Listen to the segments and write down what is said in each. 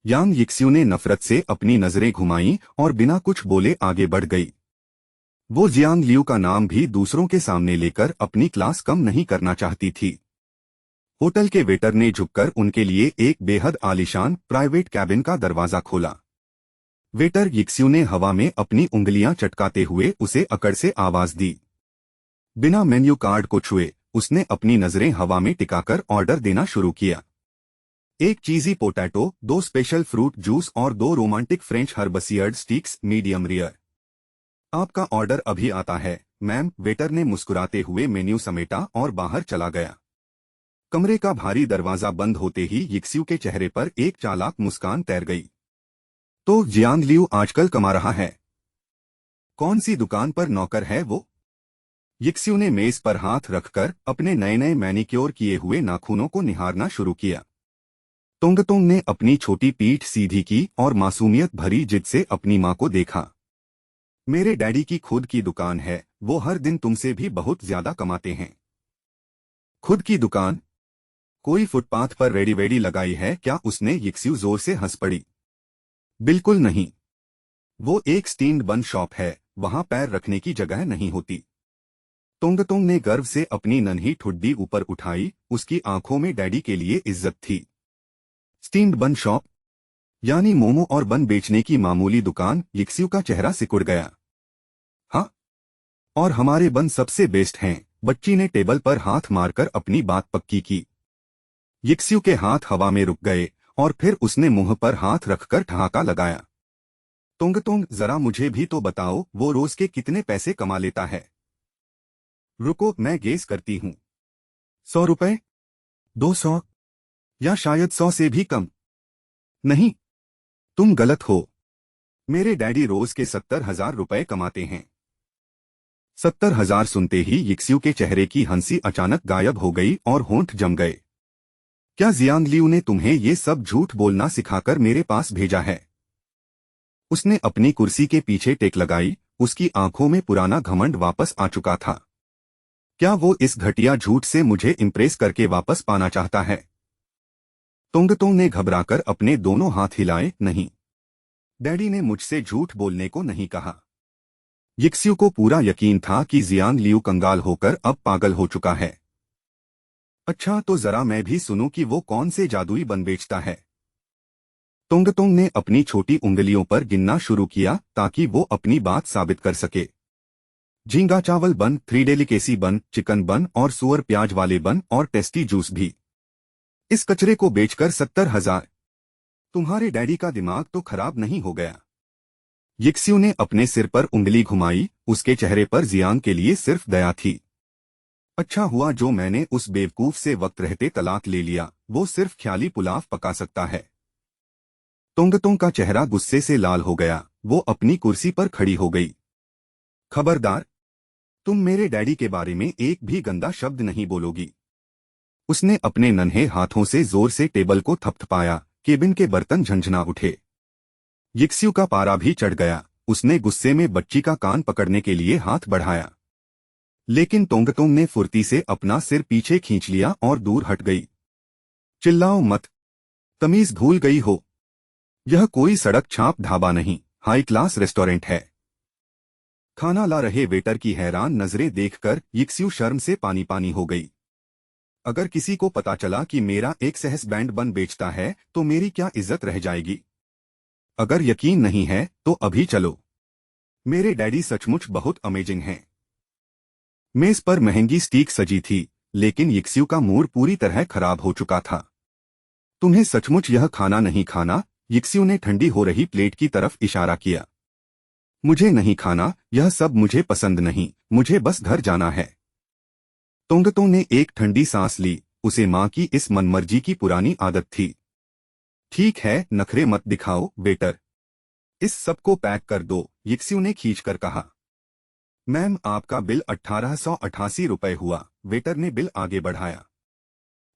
यांग यिक्स्यू ने नफरत से अपनी नजरें घुमाईं और बिना कुछ बोले आगे बढ़ गई। वो जियांग लियू का नाम भी दूसरों के सामने लेकर अपनी क्लास कम नहीं करना चाहती थी। होटल के वेटर ने झुककर उनके लिए एक बेहद आलीशान प्राइवेट कैबिन का दरवाजा खोला। वेटर यिक्स्यू ने हवा में अपनी उंगलियां चटकाते हुए उसे अकड़ से आवाज दी। बिना मेन्यू कार्ड को छुए उसने अपनी नजरें हवा में टिकाकर ऑर्डर देना शुरू किया। एक cheesy potato, 2 special fruit juice और 2 romantic French herb seared steaks medium rare. आपका ऑर्डर अभी आता है मैम, वेटर ने मुस्कुराते हुए मेन्यू समेटा और बाहर चला गया। कमरे का भारी दरवाजा बंद होते ही यिक्स्यू के चेहरे पर एक चालाक मुस्कान तैर गई। तो जियांग लियू आजकल कमा रहा है? कौन सी दुकान पर नौकर है वो? यिक्स्यू ने मेज पर हाथ रखकर अपने नए नए मैनिक्योर किए हुए नाखूनों को निहारना शुरू किया। तोंगतोंग ने अपनी छोटी पीठ सीधी की और मासूमियत भरी जिद से अपनी मां को देखा। मेरे डैडी की खुद की दुकान है, वो हर दिन तुमसे भी बहुत ज्यादा कमाते हैं। खुद की दुकान? कोई फुटपाथ पर रेडी वेडी लगाई है क्या? उसने यिक्स्यू जोर से हंस पड़ी। बिल्कुल नहीं, वो एक स्टीम्ड बन शॉप है, वहां पैर रखने की जगह नहीं होती। तोंगतोंग ने गर्व से अपनी नन्ही ठुड्डी ऊपर उठाई, उसकी आंखों में डैडी के लिए इज्जत थी। स्टीम्ड बन शॉप यानी मोमो और बन बेचने की मामूली दुकान। यिक्स्यू का चेहरा सिकुड़ गया। हाँ, और हमारे बन सबसे बेस्ट हैं। बच्ची ने टेबल पर हाथ मारकर अपनी बात पक्की की। यिक्स्यू के हाथ हवा में रुक गए और फिर उसने मुंह पर हाथ रखकर ठहाका लगाया। तोंगतोंग, जरा मुझे भी तो बताओ, वो रोज के कितने पैसे कमा लेता है? रुको, मैं गेस करती हूँ। 100 रुपए? 200? या शायद 100 से भी कम? नहीं, तुम गलत हो। मेरे डैडी रोज के 70,000 रुपए कमाते हैं। 70,000 सुनते ही यिक्स्यू के चेहरे की हंसी अचानक गायब हो गई और होंठ जम गए। क्या जियांग लियू ने तुम्हें ये सब झूठ बोलना सिखाकर मेरे पास भेजा है? उसने अपनी कुर्सी के पीछे टेक लगाई, उसकी आंखों में पुराना घमंड वापस आ चुका था। क्या वो इस घटिया झूठ से मुझे इम्प्रेस करके वापस पाना चाहता है? तोंगतोंग ने घबराकर अपने दोनों हाथ हिलाए। नहीं, डैडी ने मुझसे झूठ बोलने को नहीं कहा। यिक्स्यू को पूरा यकीन था कि जियांग लियू कंगाल होकर अब पागल हो चुका है। अच्छा, तो जरा मैं भी सुनूं कि वो कौन से जादुई बन बेचता है। तोंगतोंग ने अपनी छोटी उंगलियों पर गिनना शुरू किया ताकि वो अपनी बात साबित कर सके। झींगा चावल बन, 3 डेलिकेसी बन, चिकन बन और सुअर प्याज वाले बन और टेस्टी जूस भी। इस कचरे को बेचकर 70,000? तुम्हारे डैडी का दिमाग तो खराब नहीं हो गया? यिक्स्यू ने अपने सिर पर उंगली घुमाई, उसके चेहरे पर जियांग के लिए सिर्फ दया थी। अच्छा हुआ जो मैंने उस बेवकूफ से वक्त रहते तलाक ले लिया, वो सिर्फ ख्याली पुलाव पका सकता है। तोंगतोंग का चेहरा गुस्से से लाल हो गया, वो अपनी कुर्सी पर खड़ी हो गई। खबरदार, तुम मेरे डैडी के बारे में एक भी गंदा शब्द नहीं बोलोगी। उसने अपने नन्हे हाथों से जोर से टेबल को थपथपाया, केबिन के बर्तन झंझना उठे। यिक्स्यू का पारा भी चढ़ गया, उसने गुस्से में बच्ची का कान पकड़ने के लिए हाथ बढ़ाया। लेकिन तोंगतोंग ने फुर्ती से अपना सिर पीछे खींच लिया और दूर हट गई। चिल्लाओ मत, तमीज भूल गई हो? यह कोई सड़क छाप ढाबा नहीं, हाई क्लास रेस्टोरेंट है। खाना ला रहे वेटर की हैरान नजरें देखकर यिक्स्यू शर्म से पानी पानी हो गई। अगर किसी को पता चला कि मेरा एक सहस बैंड बन बेचता है तो मेरी क्या इज्जत रह जाएगी? अगर यकीन नहीं है तो अभी चलो। मेरे डैडी सचमुच बहुत अमेजिंग हैं। मेज पर महंगी स्टीक सजी थी, लेकिन यिक्स्यू का मूड पूरी तरह खराब हो चुका था। तुम्हें सचमुच यह खाना नहीं खाना? यिक्स्यू ने ठंडी हो रही प्लेट की तरफ इशारा किया। मुझे नहीं खाना, यह सब मुझे पसंद नहीं, मुझे बस घर जाना है। तोंगतोंग ने एक ठंडी सांस ली, उसे मां की इस मनमर्जी की पुरानी आदत थी। ठीक है, नखरे मत दिखाओ वेटर, इस सब को पैक कर दो, यिक्स्यू ने खींचकर कहा। मैम, आपका बिल 1888 रुपए हुआ, वेटर ने बिल आगे बढ़ाया।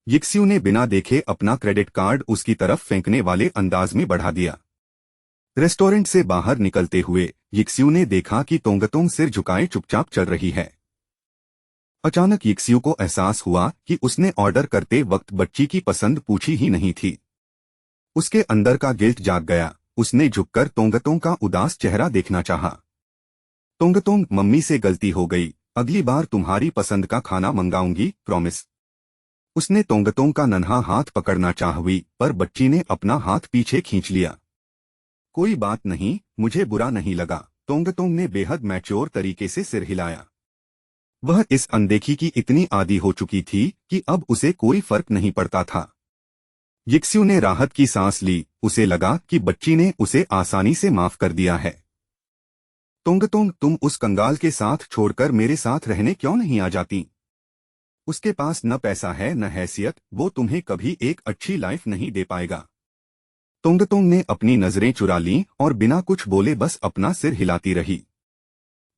यिक्स्यू ने बिना देखे अपना क्रेडिट कार्ड उसकी तरफ फेंकने वाले अंदाज में बढ़ा दिया। रेस्टोरेंट से बाहर निकलते हुए यिक्स्यू ने देखा कि तोंगतोंग सिर झुकाए चुपचाप चल रही है। अचानक यिक्स्यू को एहसास हुआ कि उसने ऑर्डर करते वक्त बच्ची की पसंद पूछी ही नहीं थी। उसके अंदर का गिल्ट जाग गया। उसने झुककर तोंगतोंग का उदास चेहरा देखना चाहा। तोंगतोंग, मम्मी से गलती हो गई, अगली बार तुम्हारी पसंद का खाना मंगाऊंगी, प्रॉमिस। उसने तोंगतोंग का नन्हा हाथ पकड़ना चाह हुई, पर बच्ची ने अपना हाथ पीछे खींच लिया। कोई बात नहीं, मुझे बुरा नहीं लगा। तोंगतोंग ने बेहद मैच्योर तरीके से सिर हिलाया। वह इस अनदेखी की इतनी आदी हो चुकी थी कि अब उसे कोई फर्क नहीं पड़ता था। यिक्स्यू ने राहत की सांस ली। उसे लगा कि बच्ची ने उसे आसानी से माफ कर दिया है। तोंगतोंग, तुम उस कंगाल के साथ छोड़कर मेरे साथ रहने क्यों नहीं आ जाती? उसके पास न पैसा है न हैसियत, वो तुम्हें कभी एक अच्छी लाइफ नहीं दे पाएगा। तोंगतोंग ने अपनी नजरें चुरा लीं और बिना कुछ बोले बस अपना सिर हिलाती रही।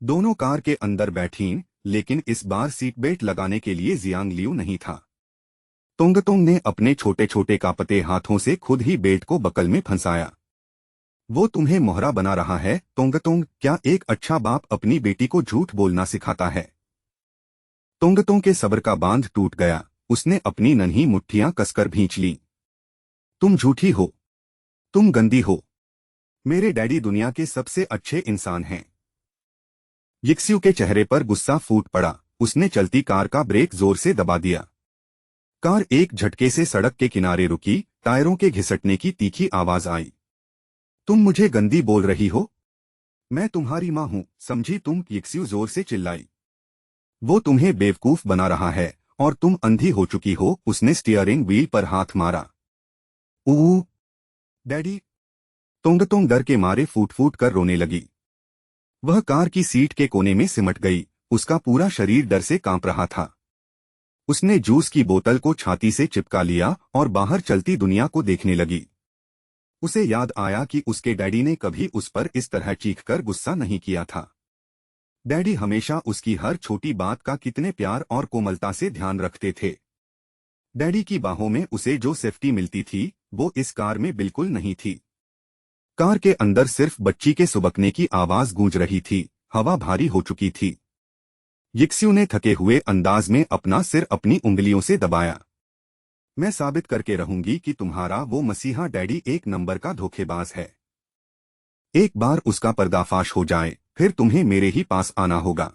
दोनों कार के अंदर बैठीं, लेकिन इस बार सीट बेल्ट लगाने के लिए जियांग लियू नहीं था। तोंगतोंग ने अपने छोटे छोटे कांपते हाथों से खुद ही बेल्ट को बकल में फंसाया। वो तुम्हें मोहरा बना रहा है तोंगतोंग, क्या एक अच्छा बाप अपनी बेटी को झूठ बोलना सिखाता है? तोंगतोंग के सब्र का बांध टूट गया। उसने अपनी नन्ही मुट्ठियां कसकर भींच लीं। तुम झूठी हो, तुम गंदी हो। मेरे डैडी दुनिया के सबसे अच्छे इंसान हैं। यिक्स्यू के चेहरे पर गुस्सा फूट पड़ा। उसने चलती कार का ब्रेक जोर से दबा दिया। कार एक झटके से सड़क के किनारे रुकी। टायरों के घिसटने की तीखी आवाज आई। तुम मुझे गंदी बोल रही हो? मैं तुम्हारी मां हूं, समझी तुम? यिक्स्यू जोर से चिल्लाई। वो तुम्हें बेवकूफ बना रहा है और तुम अंधी हो चुकी हो। उसने स्टीयरिंग व्हील पर हाथ मारा। ऊ डैडी! तोंगतोंग डर के मारे फूट फूट कर रोने लगी। वह कार की सीट के कोने में सिमट गई। उसका पूरा शरीर डर से कांप रहा था। उसने जूस की बोतल को छाती से चिपका लिया और बाहर चलती दुनिया को देखने लगी। उसे याद आया कि उसके डैडी ने कभी उस पर इस तरह चीखकर गुस्सा नहीं किया था। डैडी हमेशा उसकी हर छोटी बात का कितने प्यार और कोमलता से ध्यान रखते थे। डैडी की बाहों में उसे जो सेफ्टी मिलती थी, वो इस कार में बिल्कुल नहीं थी। कार के अंदर सिर्फ बच्ची के सुबकने की आवाज गूंज रही थी। हवा भारी हो चुकी थी। यिक्स्यू ने थके हुए अंदाज में अपना सिर अपनी उंगलियों से दबाया। मैं साबित करके रहूंगी कि तुम्हारा वो मसीहा डैडी एक नंबर का धोखेबाज है। एक बार उसका पर्दाफाश हो जाए, फिर तुम्हें मेरे ही पास आना होगा।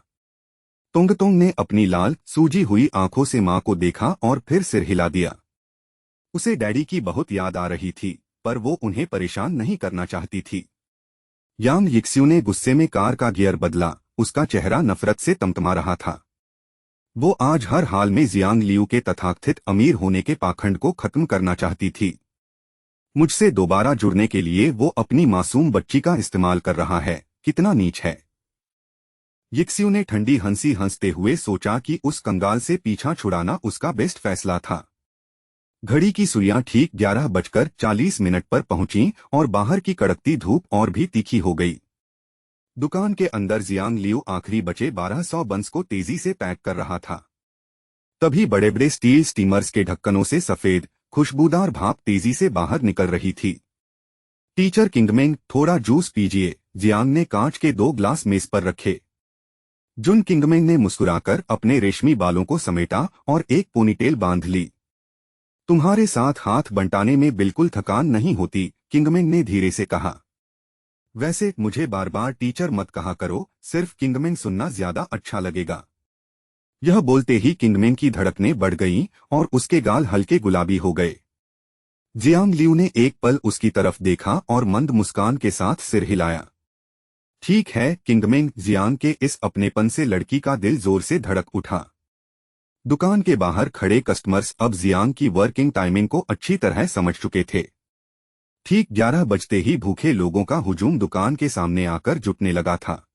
तोंगतोंग ने अपनी लाल सूजी हुई आंखों से मां को देखा और फिर सिर हिला दिया। उसे डैडी की बहुत याद आ रही थी, पर वो उन्हें परेशान नहीं करना चाहती थी। यांग यिक्स्यू ने गुस्से में कार का गियर बदला। उसका चेहरा नफरत से तमतमा रहा था। वो आज हर हाल में जियांग लियू के तथाकथित अमीर होने के पाखंड को खत्म करना चाहती थी। मुझसे दोबारा जुड़ने के लिए वो अपनी मासूम बच्ची का इस्तेमाल कर रहा है। कितना नीच है। यिक्स्यू ने ठंडी हंसी हंसते हुए सोचा कि उस कंगाल से पीछा छुड़ाना उसका बेस्ट फैसला था। घड़ी की सुइयां ठीक 11:40 पर पहुंचीं और बाहर की कड़कती धूप और भी तीखी हो गई। दुकान के अंदर जियांग लियू आखिरी बचे 1200 बंस को तेजी से पैक कर रहा था। तभी बड़े बड़े स्टील स्टीमर्स के ढक्कनों से सफेद खुशबूदार भाप तेजी से बाहर निकल रही थी। टीचर किंगमेंग, थोड़ा जूस पीजिए। जियांग ने कांच के 2 ग्लास मेज पर रखे। जुन किंगमेंग ने मुस्कुराकर अपने रेशमी बालों को समेटा और एक पोनीटेल बांध ली। तुम्हारे साथ हाथ बंटाने में बिल्कुल थकान नहीं होती, किंगमेंग ने धीरे से कहा। वैसे मुझे बार बार टीचर मत कहा करो, सिर्फ किंगमेंग सुनना ज्यादा अच्छा लगेगा। यह बोलते ही किंगमेंग की धड़कनें बढ़ गईं और उसके गाल हल्के गुलाबी हो गए। जियांग लियू ने एक पल उसकी तरफ देखा और मंद मुस्कान के साथ सिर हिलाया। ठीक है किंगमेंग। जियांग के इस अपनेपन से लड़की का दिल जोर से धड़क उठा। दुकान के बाहर खड़े कस्टमर्स अब जियांग की वर्किंग टाइमिंग को अच्छी तरह समझ चुके थे। ठीक 11 बजते ही भूखे लोगों का हुजूम दुकान के सामने आकर जुटने लगा था।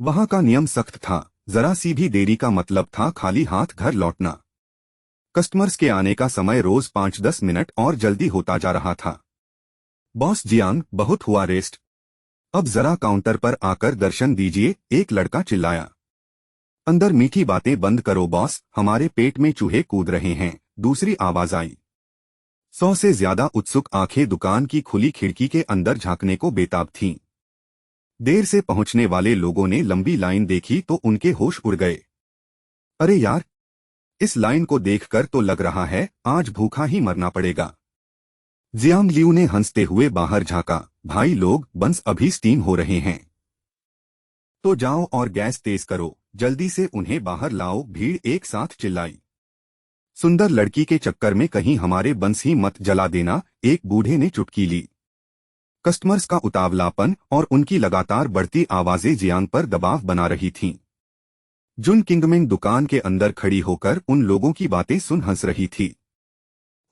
वहां का नियम सख्त था, जरा सी भी देरी का मतलब था खाली हाथ घर लौटना। कस्टमर्स के आने का समय रोज 5-10 मिनट और जल्दी होता जा रहा था। बॉस जियांग, बहुत हुआ रेस्ट, अब जरा काउंटर पर आकर दर्शन दीजिए, एक लड़का चिल्लाया। अंदर मीठी बातें बंद करो बॉस, हमारे पेट में चूहे कूद रहे हैं, दूसरी आवाज आई। 100 से ज्यादा उत्सुक आंखें दुकान की खुली खिड़की के अंदर झांकने को बेताब थीं। देर से पहुंचने वाले लोगों ने लंबी लाइन देखी तो उनके होश उड़ गए। अरे यार, इस लाइन को देखकर तो लग रहा है आज भूखा ही मरना पड़ेगा। जियांग लियू ने हंसते हुए बाहर झांका। भाई लोग, बंस अभी स्टीम हो रहे हैं, तो जाओ और गैस तेज करो, जल्दी से उन्हें बाहर लाओ, भीड़ एक साथ चिल्लाई। सुंदर लड़की के चक्कर में कहीं हमारे बंस ही मत जला देना, एक बूढ़े ने चुटकी ली। कस्टमर्स का उतावलापन और उनकी लगातार बढ़ती आवाजें जियांग पर दबाव बना रही थीं। जुन किंगमिंग दुकान के अंदर खड़ी होकर उन लोगों की बातें सुन हंस रही थी।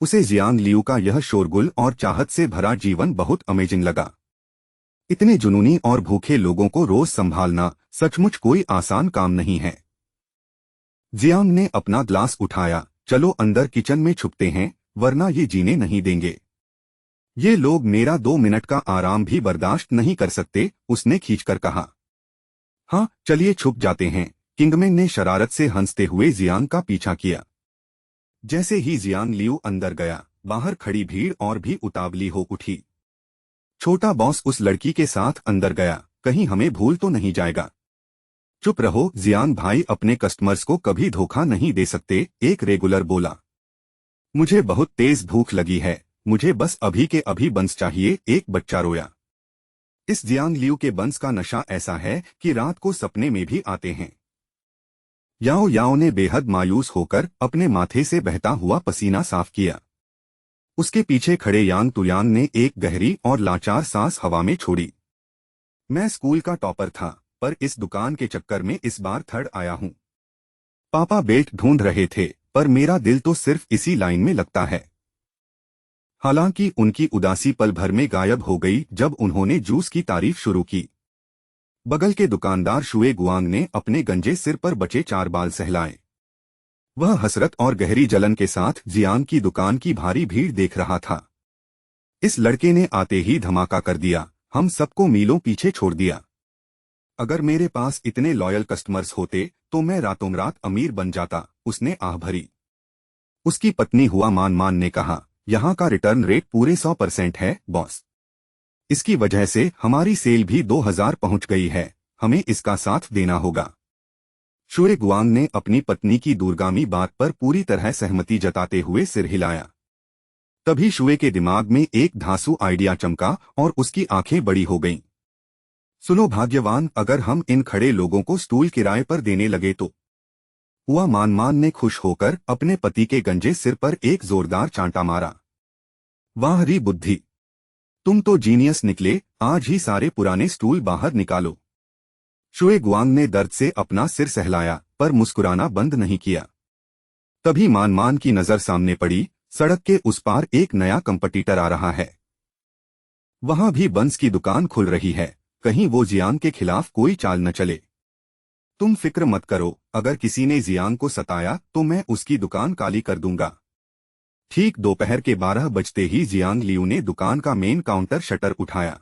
उसे जियांग लियू का यह शोरगुल और चाहत से भरा जीवन बहुत अमेजिंग लगा। इतने जुनूनी और भूखे लोगों को रोज संभालना सचमुच कोई आसान काम नहीं है। जियांग ने अपना ग्लास उठाया। चलो अंदर किचन में छुपते हैं, वरना ये जीने नहीं देंगे। ये लोग मेरा 2 मिनट का आराम भी बर्दाश्त नहीं कर सकते, उसने खींचकर कहा। हाँ चलिए छुप जाते हैं, किंगमिंग ने शरारत से हंसते हुए जियांग का पीछा किया। जैसे ही जियांग लियू अंदर गया, बाहर खड़ी भीड़ और भी उतावली हो उठी। छोटा बॉस उस लड़की के साथ अंदर गया, कहीं हमें भूल तो नहीं जाएगा। चुप रहो जियांग भाई, अपने कस्टमर्स को कभी धोखा नहीं दे सकते, एक रेगुलर बोला। मुझे बहुत तेज भूख लगी है, मुझे बस अभी के अभी बंस चाहिए, एक बच्चा रोया। इस जियांग लियू के बंस का नशा ऐसा है कि रात को सपने में भी आते हैं। याओ याओ ने बेहद मायूस होकर अपने माथे से बहता हुआ पसीना साफ किया। उसके पीछे खड़े यांग तुयांग ने एक गहरी और लाचार सांस हवा में छोड़ी। मैं स्कूल का टॉपर था, पर इस दुकान के चक्कर में इस बार थर्ड आया हूं। पापा बेट ढूंढ रहे थे, पर मेरा दिल तो सिर्फ इसी लाइन में लगता है। हालांकि उनकी उदासी पल भर में गायब हो गई जब उन्होंने जूस की तारीफ शुरू की। बगल के दुकानदार शुए गुआंग ने अपने गंजे सिर पर बचे 4 बाल सहलाए। वह हसरत और गहरी जलन के साथ जियांग की दुकान की भारी भीड़ देख रहा था। इस लड़के ने आते ही धमाका कर दिया, हम सबको मीलों पीछे छोड़ दिया। अगर मेरे पास इतने लॉयल कस्टमर्स होते तो मैं रातों रात अमीर बन जाता, उसने आह भरी। उसकी पत्नी हुआ मान ने कहा, यहाँ का रिटर्न रेट पूरे 100% है बॉस। इसकी वजह से हमारी सेल भी 2000 पहुंच गई है, हमें इसका साथ देना होगा। शुए गुआंग ने अपनी पत्नी की दूरगामी बात पर पूरी तरह सहमति जताते हुए सिर हिलाया। तभी शुए के दिमाग में एक धांसू आइडिया चमका और उसकी आंखें बड़ी हो गईं। सुनो भाग्यवान, अगर हम इन खड़े लोगों को स्टूल किराए पर देने लगे तो। हुआ मान ने खुश होकर अपने पति के गंजे सिर पर एक जोरदार चांटा मारा। वाह री बुद्धि, तुम तो जीनियस निकले, आज ही सारे पुराने स्टूल बाहर निकालो। शुए गुआंग ने दर्द से अपना सिर सहलाया, पर मुस्कुराना बंद नहीं किया। तभी मान की नजर सामने पड़ी, सड़क के उस पार एक नया कंपटीटर आ रहा है। वहां भी बंस की दुकान खुल रही है, कहीं वो जियांग के खिलाफ कोई चाल न चले। तुम फिक्र मत करो, अगर किसी ने जियांग को सताया तो मैं उसकी दुकान काली कर दूंगा। ठीक दोपहर के 12 बजते ही जियांग लियू ने दुकान का मेन काउंटर शटर उठाया।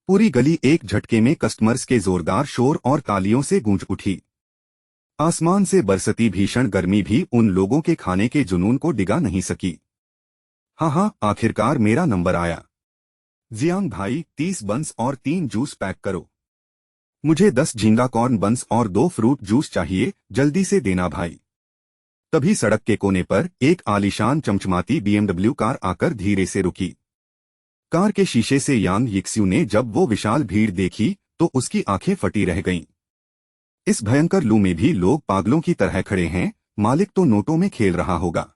पूरी गली एक झटके में कस्टमर्स के जोरदार शोर और तालियों से गूंज उठी। आसमान से बरसती भीषण गर्मी भी उन लोगों के खाने के जुनून को डिगा नहीं सकी। हाँ, आखिरकार मेरा नंबर आया। जियांग भाई, 30 बंस और 3 जूस पैक करो। मुझे 10 झींगा कॉर्न बंस और 2 फ्रूट जूस चाहिए, जल्दी से देना भाई। तभी सड़क के कोने पर एक आलीशान चमचमाती BMW कार आकर धीरे से रुकी। कार के शीशे से यांग यिक्स्यू ने जब वो विशाल भीड़ देखी तो उसकी आंखें फटी रह गईं। इस भयंकर लू में भी लोग पागलों की तरह खड़े हैं, मालिक तो नोटों में खेल रहा होगा।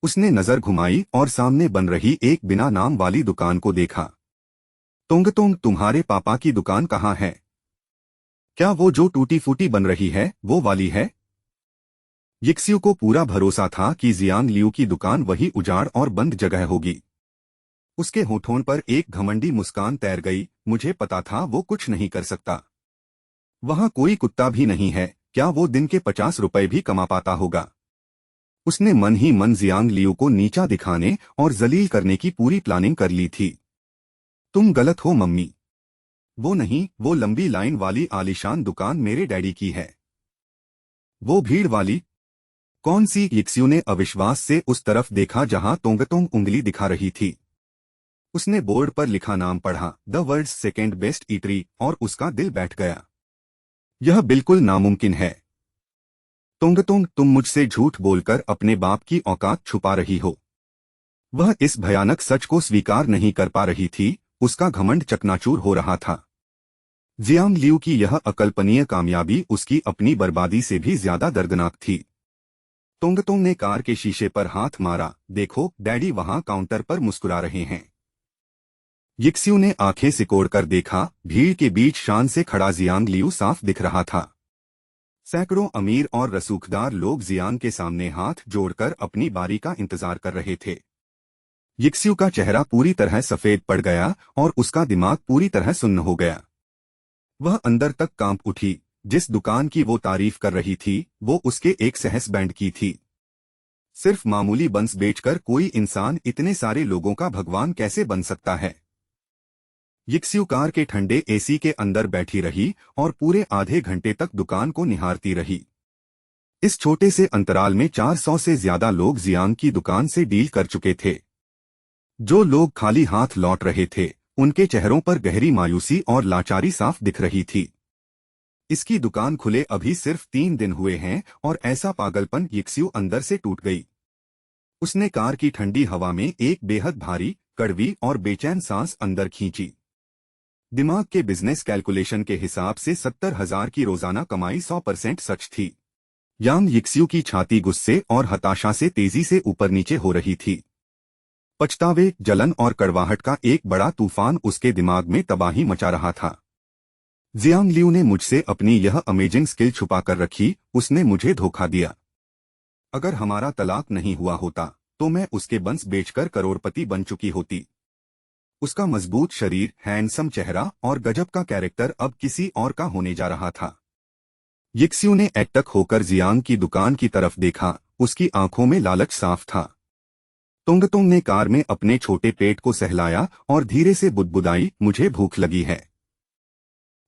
उसने नजर घुमाई और सामने बन रही एक बिना नाम वाली दुकान को देखा। तोंगतोंग, तुम्हारे पापा की दुकान कहाँ है? क्या वो जो टूटी फूटी बन रही है वो वाली है? यिक्स्यू को पूरा भरोसा था कि जियांग लियू की दुकान वही उजाड़ और बंद जगह होगी। उसके होठों पर एक घमंडी मुस्कान तैर गई, मुझे पता था वो कुछ नहीं कर सकता। वहां कोई कुत्ता भी नहीं है, क्या वो दिन के 50 रुपए भी कमा पाता होगा? उसने मन ही मन जियांग लियू को नीचा दिखाने और जलील करने की पूरी प्लानिंग कर ली थी। तुम गलत हो मम्मी, वो नहीं, वो लंबी लाइन वाली आलीशान दुकान मेरे डैडी की है। वो भीड़ वाली? कौन सी? यिक्स्यू ने अविश्वास से उस तरफ देखा जहां तोंगतोंग उंगली दिखा रही थी। उसने बोर्ड पर लिखा नाम पढ़ा, the world's second best eatery, और उसका दिल बैठ गया। यह बिल्कुल नामुमकिन है। तोंगतोंग, तुम मुझसे झूठ बोलकर अपने बाप की औकात छुपा रही हो। वह इस भयानक सच को स्वीकार नहीं कर पा रही थी, उसका घमंड चकनाचूर हो रहा था। जियांग लियू की यह अकल्पनीय कामयाबी उसकी अपनी बर्बादी से भी ज्यादा दर्दनाक थी। तोंगतोंग ने कार के शीशे पर हाथ मारा। देखो, डैडी वहां काउंटर पर मुस्कुरा रहे हैं। यिक्स्यू ने आंखें सिकोड़कर देखा। भीड़ के बीच शान से खड़ा जियांग लियू साफ दिख रहा था। सैकड़ों अमीर और रसूखदार लोग जियांग के सामने हाथ जोड़कर अपनी बारी का इंतजार कर रहे थे। यिक्स्यू का चेहरा पूरी तरह सफेद पड़ गया और उसका दिमाग पूरी तरह सुन्न हो गया। वह अंदर तक कांप उठी। जिस दुकान की वो तारीफ कर रही थी, वो उसके एक सहस बैंड की थी। सिर्फ मामूली बंस बेचकर कोई इंसान इतने सारे लोगों का भगवान कैसे बन सकता है। यिक्स्यू कार के ठंडे एसी के अंदर बैठी रही और पूरे आधे घंटे तक दुकान को निहारती रही। इस छोटे से अंतराल में 400 से ज्यादा लोग जियांग की दुकान से डील कर चुके थे। जो लोग खाली हाथ लौट रहे थे, उनके चेहरों पर गहरी मायूसी और लाचारी साफ दिख रही थी। इसकी दुकान खुले अभी सिर्फ 3 दिन हुए हैं और ऐसा पागलपन। यिक्स्यू अंदर से टूट गई। उसने कार की ठंडी हवा में एक बेहद भारी, कड़वी और बेचैन सांस अंदर खींची। दिमाग के बिजनेस कैलकुलेशन के हिसाब से 70,000 की रोजाना कमाई 100% सच थी। यांग यिक्स्यू की छाती गुस्से और हताशा से तेजी से ऊपर नीचे हो रही थी। पछतावे, जलन और कड़वाहट का एक बड़ा तूफान उसके दिमाग में तबाही मचा रहा था। जियांग लियू ने मुझसे अपनी यह अमेजिंग स्किल छुपा कर रखी। उसने मुझे धोखा दिया। अगर हमारा तलाक नहीं हुआ होता तो मैं उसके बंस बेचकर करोड़पति बन चुकी होती। उसका मजबूत शरीर, हैंडसम चेहरा और गजब का कैरेक्टर अब किसी और का होने जा रहा था। यिक्स्यू ने एकटक होकर जियांग की दुकान की तरफ देखा। उसकी आंखों में लालच साफ था। तोंगतोंग ने कार में अपने छोटे पेट को सहलाया और धीरे से बुदबुदाई, मुझे भूख लगी है।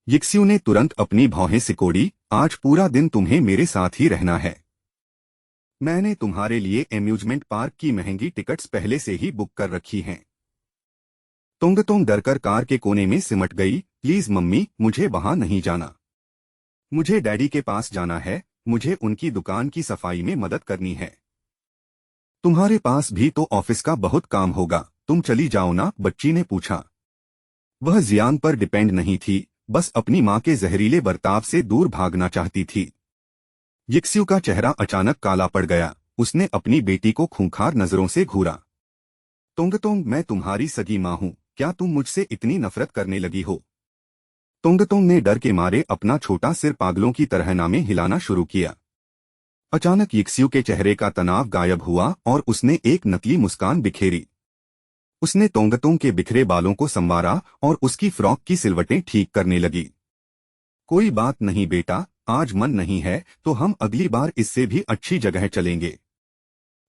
यिक्स्यू ने तुरंत अपनी भौहें सिकोड़ी। आज पूरा दिन तुम्हें मेरे साथ ही रहना है। मैंने तुम्हारे लिए एम्यूजमेंट पार्क की महंगी टिकट्स पहले से ही बुक कर रखी हैं। तोंगतोंग डरकर कार के कोने में सिमट गई। प्लीज मम्मी, मुझे वहां नहीं जाना। मुझे डैडी के पास जाना है। मुझे उनकी दुकान की सफाई में मदद करनी है। तुम्हारे पास भी तो ऑफिस का बहुत काम होगा, तुम चली जाओ ना, बच्ची ने पूछा। वह जियांग पर डिपेंड नहीं थी, बस अपनी मां के जहरीले बर्ताव से दूर भागना चाहती थी। यिक्स्यू का चेहरा अचानक काला पड़ गया। उसने अपनी बेटी को खूंखार नजरों से घूरा। तोंगतोंग, मैं तुम्हारी सगी मां हूं, क्या तुम मुझसे इतनी नफरत करने लगी हो? तोंगतोंग ने डर के मारे अपना छोटा सिर पागलों की तरह नामे हिलाना शुरू किया। अचानक यिक्स्यू के चेहरे का तनाव गायब हुआ और उसने एक नकली मुस्कान बिखेरी। उसने तोंगतोंग के बिखरे बालों को संवारा और उसकी फ्रॉक की सिलवटें ठीक करने लगी। कोई बात नहीं बेटा, आज मन नहीं है तो हम अगली बार इससे भी अच्छी जगह चलेंगे।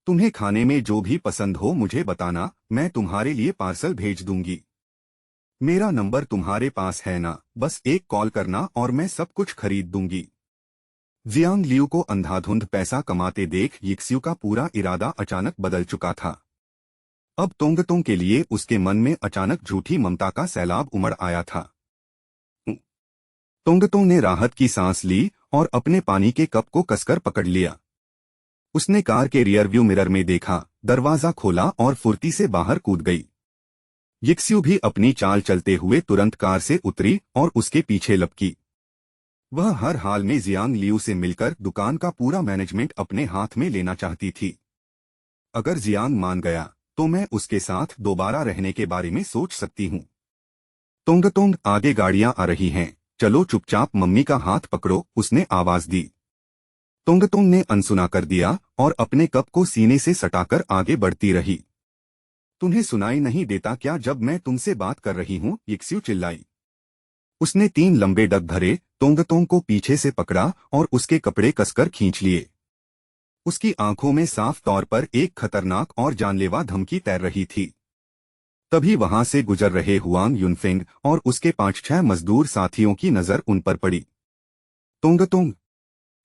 तुम्हें खाने में जो भी पसंद हो मुझे बताना, मैं तुम्हारे लिए पार्सल भेज दूंगी। मेरा नंबर तुम्हारे पास है ना, बस एक कॉल करना और मैं सब कुछ खरीद दूंगी। जियांग लियू को अंधाधुंध पैसा कमाते देख यिक्स्यू का पूरा इरादा अचानक बदल चुका था। अब तोंगतोंग के लिए उसके मन में अचानक झूठी ममता का सैलाब उमड़ आया था। तोंगतोंग ने राहत की सांस ली और अपने पानी के कप को कसकर पकड़ लिया। उसने कार के रियर व्यू मिरर में देखा, दरवाजा खोला और फुर्ती से बाहर कूद गई। यिक्स्यू भी अपनी चाल चलते हुए तुरंत कार से उतरी और उसके पीछे लपकी। वह हर हाल में जियांग लियू से मिलकर दुकान का पूरा मैनेजमेंट अपने हाथ में लेना चाहती थी। अगर जियांग मान गया तो मैं उसके साथ दोबारा रहने के बारे में सोच सकती हूँ। तोंगतोंग, आगे गाड़ियां आ रही हैं, चलो चुपचाप मम्मी का हाथ पकड़ो, उसने आवाज दी। तोंगतोंग ने अनसुना कर दिया और अपने कप को सीने से सटाकर आगे बढ़ती रही। तुम्हें सुनाई नहीं देता क्या जब मैं तुमसे बात कर रही हूँ? यिक्स्यू चिल्लाई। उसने 3 लंबे डग भरे, तोंगतोंग को पीछे से पकड़ा और उसके कपड़े कसकर खींच लिए। उसकी आंखों में साफ तौर पर एक खतरनाक और जानलेवा धमकी तैर रही थी। तभी वहां से गुजर रहे हुआंग युनफेंग और उसके 5-6 मजदूर साथियों की नजर उन पर पड़ी। तोंगतोंग,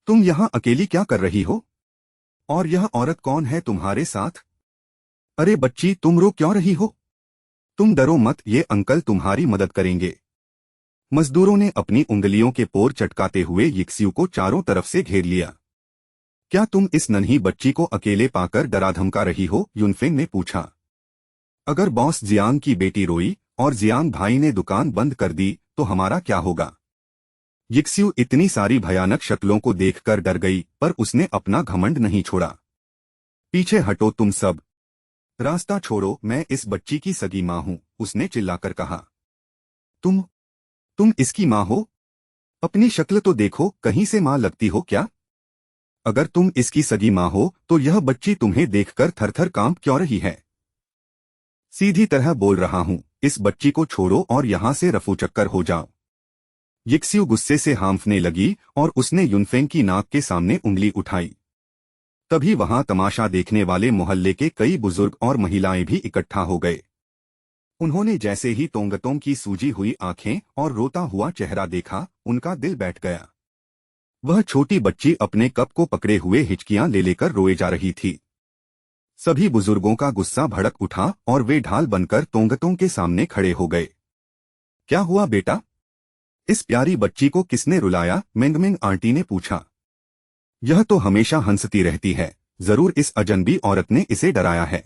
तुम यहाँ अकेली क्या कर रही हो? और यह औरत कौन है तुम्हारे साथ? अरे बच्ची, तुम रो क्यों रही हो? तुम डरो मत, ये अंकल तुम्हारी मदद करेंगे। मजदूरों ने अपनी उंगलियों के पोर चटकाते हुए यिक्स्यू को चारों तरफ से घेर लिया। क्या तुम इस नन्ही बच्ची को अकेले पाकर डरा धमका रही हो? युनफेंग ने पूछा। अगर बॉस जियांग की बेटी रोई और जियांग भाई ने दुकान बंद कर दी तो हमारा क्या होगा? यिक्स्यू इतनी सारी भयानक शक्लों को देखकर डर गई, पर उसने अपना घमंड नहीं छोड़ा। पीछे हटो तुम सब, रास्ता छोड़ो, मैं इस बच्ची की सगी माँ हूँ, उसने चिल्लाकर कहा। तुम तुम इसकी माँ हो? अपनी शक्ल तो देखो, कहीं से माँ लगती हो क्या? अगर तुम इसकी सगी माँ हो तो यह बच्ची तुम्हें देखकर थरथर कांप क्यों रही है? सीधी तरह बोल रहा हूँ, इस बच्ची को छोड़ो और यहाँ से रफूचक्कर हो जाओ। यिक्स्यू गुस्से से हांफने लगी और उसने युनफेंग की नाक के सामने उंगली उठाई। तभी वहां तमाशा देखने वाले मोहल्ले के कई बुजुर्ग और महिलाएं भी इकट्ठा हो गए। उन्होंने जैसे ही तोंगतोंग की सूजी हुई आंखें और रोता हुआ चेहरा देखा, उनका दिल बैठ गया। वह छोटी बच्ची अपने कप को पकड़े हुए हिचकियां ले लेकर रोए जा रही थी। सभी बुजुर्गों का गुस्सा भड़क उठा और वे ढाल बनकर तोंगतोंग के सामने खड़े हो गए। क्या हुआ बेटा? इस प्यारी बच्ची को किसने रुलाया? मेंगमेंग आंटी ने पूछा। यह तो हमेशा हंसती रहती है, जरूर इस अजनबी औरत ने इसे डराया है।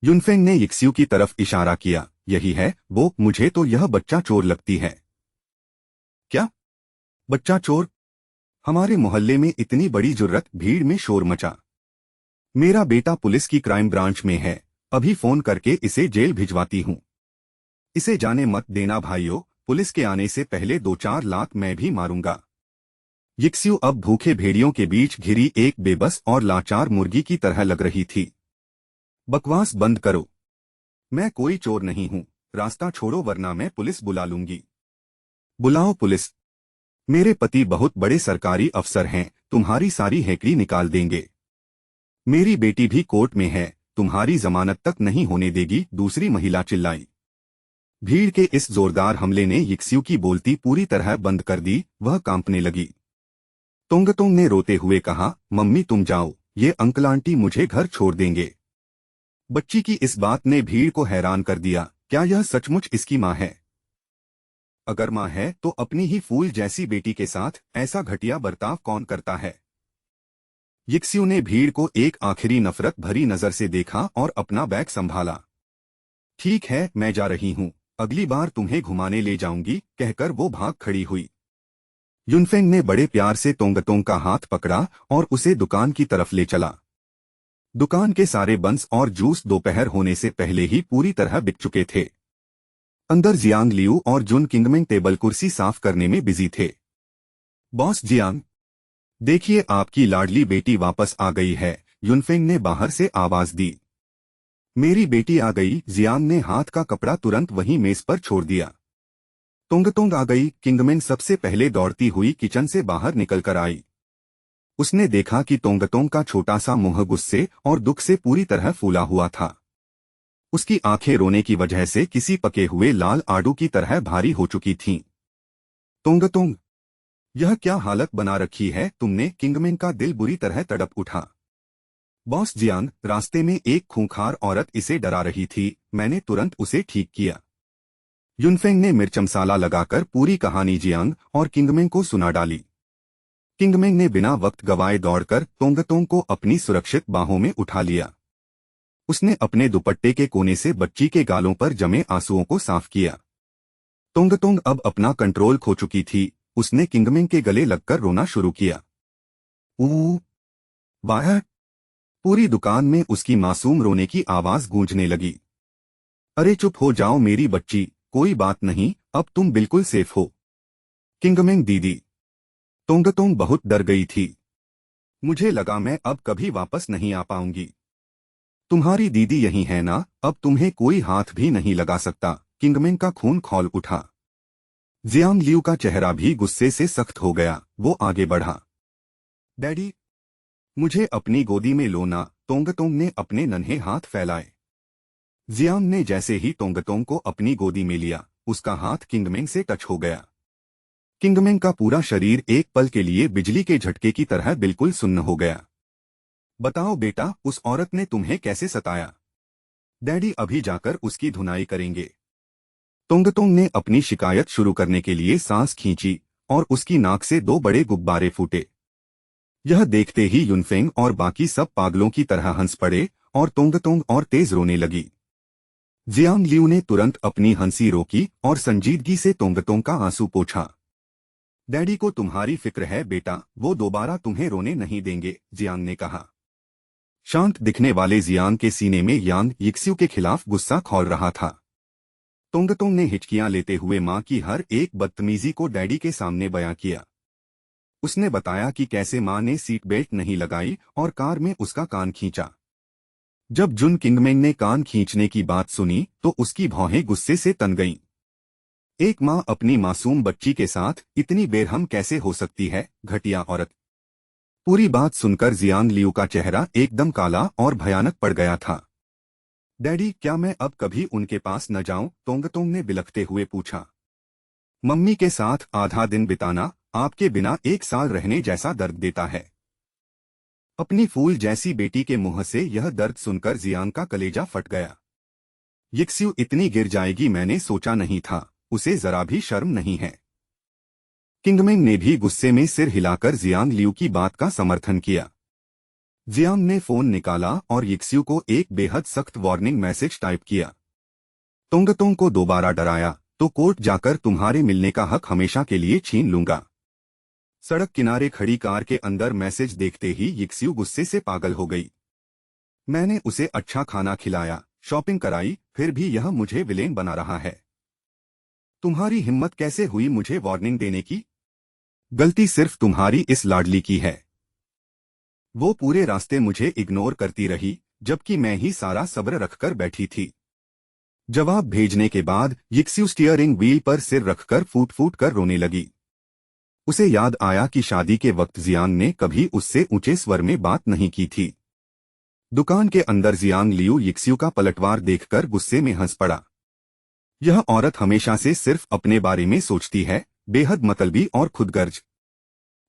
युनफेंग ने यिक्स्यू की तरफ इशारा किया। यही है वो, मुझे तो यह बच्चा चोर लगती है। क्या? बच्चा चोर? हमारे मोहल्ले में इतनी बड़ी जुर्रत, भीड़ में शोर मचा। मेरा बेटा पुलिस की क्राइम ब्रांच में है, अभी फोन करके इसे जेल भिजवाती हूँ। इसे जाने मत देना भाइयों, पुलिस के आने से पहले 2-4 लात मैं भी मारूंगा। यिक्स्यू अब भूखे भेड़ियों के बीच घिरी एक बेबस और लाचार मुर्गी की तरह लग रही थी। बकवास बंद करो, मैं कोई चोर नहीं हूँ, रास्ता छोड़ो वरना मैं पुलिस बुला लूंगी। बुलाओ पुलिस, मेरे पति बहुत बड़े सरकारी अफसर हैं, तुम्हारी सारी हेकड़ी निकाल देंगे। मेरी बेटी भी कोर्ट में है, तुम्हारी जमानत तक नहीं होने देगी, दूसरी महिला चिल्लाई। भीड़ के इस जोरदार हमले ने यिक्स्यू की बोलती पूरी तरह बंद कर दी, वह कांपने लगी। तोंगतोंग ने रोते हुए कहा, मम्मी तुम जाओ, ये अंकल आंटी मुझे घर छोड़ देंगे। बच्ची की इस बात ने भीड़ को हैरान कर दिया। क्या यह सचमुच इसकी माँ है? अगर माँ है तो अपनी ही फूल जैसी बेटी के साथ ऐसा घटिया बर्ताव कौन करता है? यिक्स्यू ने भीड़ को एक आखिरी नफरत भरी नजर से देखा और अपना बैग संभाला। ठीक है, मैं जा रही हूँ, अगली बार तुम्हें घुमाने ले जाऊंगी, कहकर वो भाग खड़ी हुई। युनफेंग ने बड़े प्यार से तोंगतोंग का हाथ पकड़ा और उसे दुकान की तरफ ले चला। दुकान के सारे बंस और जूस दोपहर होने से पहले ही पूरी तरह बिक चुके थे। अंदर जियांग लियू और जुन किंगमेंग टेबल कुर्सी साफ करने में बिजी थे। बॉस जियांग, देखिए आपकी लाडली बेटी वापस आ गई है, युनफेंग ने बाहर से आवाज दी। मेरी बेटी आ गई, जियांग ने हाथ का कपड़ा तुरंत वहीं मेज पर छोड़ दिया। तोंगतोंग आ गई, किंगमेंग सबसे पहले दौड़ती हुई किचन से बाहर निकलकर आई। उसने देखा कि तोंगतोंग का छोटा सा मुंह गुस्से और दुख से पूरी तरह फूला हुआ था। उसकी आंखें रोने की वजह से किसी पके हुए लाल आड़ू की तरह भारी हो चुकी थीं। तोंगतोंग, यह क्या हालत बना रखी है तुमने? किंगमेंग का दिल बुरी तरह तड़प उठा। बॉस जियांग, रास्ते में एक खूंखार औरत इसे डरा रही थी, मैंने तुरंत उसे ठीक किया। युनफेंग ने मिर्च मसाला लगाकर पूरी कहानी जियांग और किंगमेंग को सुना डाली। किंगमेंग ने बिना वक्त गवाए दौड़कर तोंगतोंग को अपनी सुरक्षित बाहों में उठा लिया। उसने अपने दुपट्टे के कोने से बच्ची के गालों पर जमे आंसुओं को साफ किया। तोंगतोंग अब अपना कंट्रोल खो चुकी थी, उसने किंगमेंग के गले लगकर रोना शुरू किया। बाहर पूरी दुकान में उसकी मासूम रोने की आवाज गूंजने लगी। अरे चुप हो जाओ मेरी बच्ची, कोई बात नहीं, अब तुम बिल्कुल सेफ हो। किंगमेंग दीदी। तोंगतोंग बहुत डर गई थी। मुझे लगा मैं अब कभी वापस नहीं आ पाऊंगी। तुम्हारी दीदी यही है ना, अब तुम्हें कोई हाथ भी नहीं लगा सकता। किंगमेंग का खून खौल उठा। जियांग लियू का चेहरा भी गुस्से से सख्त हो गया, वो आगे बढ़ा। डैडी, मुझे अपनी गोदी में लो ना, तोंगतोंग ने अपने नन्हे हाथ फैलाए। जियांग ने जैसे ही तोंगतोंग को अपनी गोदी में लिया, उसका हाथ किंगमेंग से टच हो गया। किंगमेंग का पूरा शरीर एक पल के लिए बिजली के झटके की तरह बिल्कुल सुन्न हो गया। बताओ बेटा, उस औरत ने तुम्हें कैसे सताया? डैडी अभी जाकर उसकी धुनाई करेंगे। तोंगतोंग ने अपनी शिकायत शुरू करने के लिए सांस खींची और उसकी नाक से 2 बड़े गुब्बारे फूटे। यह देखते ही युनफेंग और बाकी सब पागलों की तरह हंस पड़े और तोंगतोंग और तेज रोने लगी। जियांग लियू ने तुरंत अपनी हंसी रोकी और संजीदगी से तोंगतोंग का आंसू पोंछा। डैडी को तुम्हारी फिक्र है बेटा, वो दोबारा तुम्हें रोने नहीं देंगे, जियांग ने कहा। शांत दिखने वाले जियांग के सीने में यांग यिक्स्यू के खिलाफ गुस्सा खौल रहा था। तोंगतोंग ने हिचकियां लेते हुए मां की हर एक बदतमीजी को डैडी के सामने बयां किया। उसने बताया कि कैसे मां ने सीट बेल्ट नहीं लगाई और कार में उसका कान खींचा। जब जुन किंगमेंग ने कान खींचने की बात सुनी तो उसकी भौहें गुस्से से तन गईं। एक मां अपनी मासूम बच्ची के साथ इतनी बेरहम कैसे हो सकती है, घटिया औरत। पूरी बात सुनकर जियांग लियू का चेहरा एकदम काला और भयानक पड़ गया था। डैडी, क्या मैं अब कभी उनके पास न जाऊं? तोंगतोंग ने बिलखते हुए पूछा। मम्मी के साथ आधा दिन बिताना आपके बिना 1 साल रहने जैसा दर्द देता है। अपनी फूल जैसी बेटी के मुंह से यह दर्द सुनकर जियांग का कलेजा फट गया। यिक्स्यू इतनी गिर जाएगी मैंने सोचा नहीं था, उसे जरा भी शर्म नहीं है। किंगमेंग ने भी गुस्से में सिर हिलाकर जियांग लियू की बात का समर्थन किया। जियांग ने फोन निकाला और यिक्स्यू को एक बेहद सख्त वार्निंग मैसेज टाइप किया। तोंगतोंग को दोबारा डराया तो कोर्ट जाकर तुम्हारे मिलने का हक हमेशा के लिए छीन लूंगा। सड़क किनारे खड़ी कार के अंदर मैसेज देखते ही यिक्स्यू गुस्से से पागल हो गई। मैंने उसे अच्छा खाना खिलाया, शॉपिंग कराई, फिर भी यह मुझे विलेन बना रहा है। तुम्हारी हिम्मत कैसे हुई मुझे वार्निंग देने की? गलती सिर्फ तुम्हारी इस लाडली की है। वो पूरे रास्ते मुझे इग्नोर करती रही, जबकि मैं ही सारा सब्र रखकर बैठी थी। जवाब भेजने के बाद यिक्स्यू स्टीयरिंग व्हील पर सिर रखकर फूट फूट कर रोने लगी। उसे याद आया कि शादी के वक्त जियांग ने कभी उससे ऊंचे स्वर में बात नहीं की थी। दुकान के अंदर जियांग लियू यिक्स्यू का पलटवार देखकर गुस्से में हंस पड़ा। यह औरत हमेशा से सिर्फ अपने बारे में सोचती है, बेहद मतलबी और खुदगर्ज।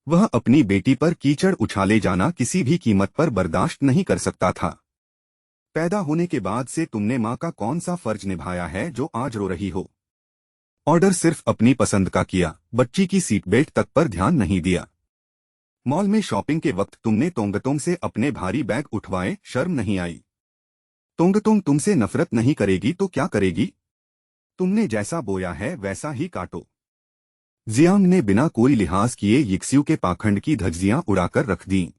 वह अपनी बेटी पर कीचड़ उछाले जाना किसी भी कीमत पर बर्दाश्त नहीं कर सकता था। पैदा होने के बाद से तुमने माँ का कौन सा फर्ज निभाया है जो आज रो रही हो? ऑर्डर सिर्फ अपनी पसंद का किया, बच्ची की सीट बेल्ट तक पर ध्यान नहीं दिया। मॉल में शॉपिंग के वक्त तुमने तोंगतोंग से अपने भारी बैग उठवाए, शर्म नहीं आई? तोंगतोंग तुमसे नफरत नहीं करेगी तो क्या करेगी? तुमने जैसा बोया है वैसा ही काटो। जियांग ने बिना कोई लिहाज किए यिक्स्यू के पाखंड की धज्जियां उड़ाकर रख दी।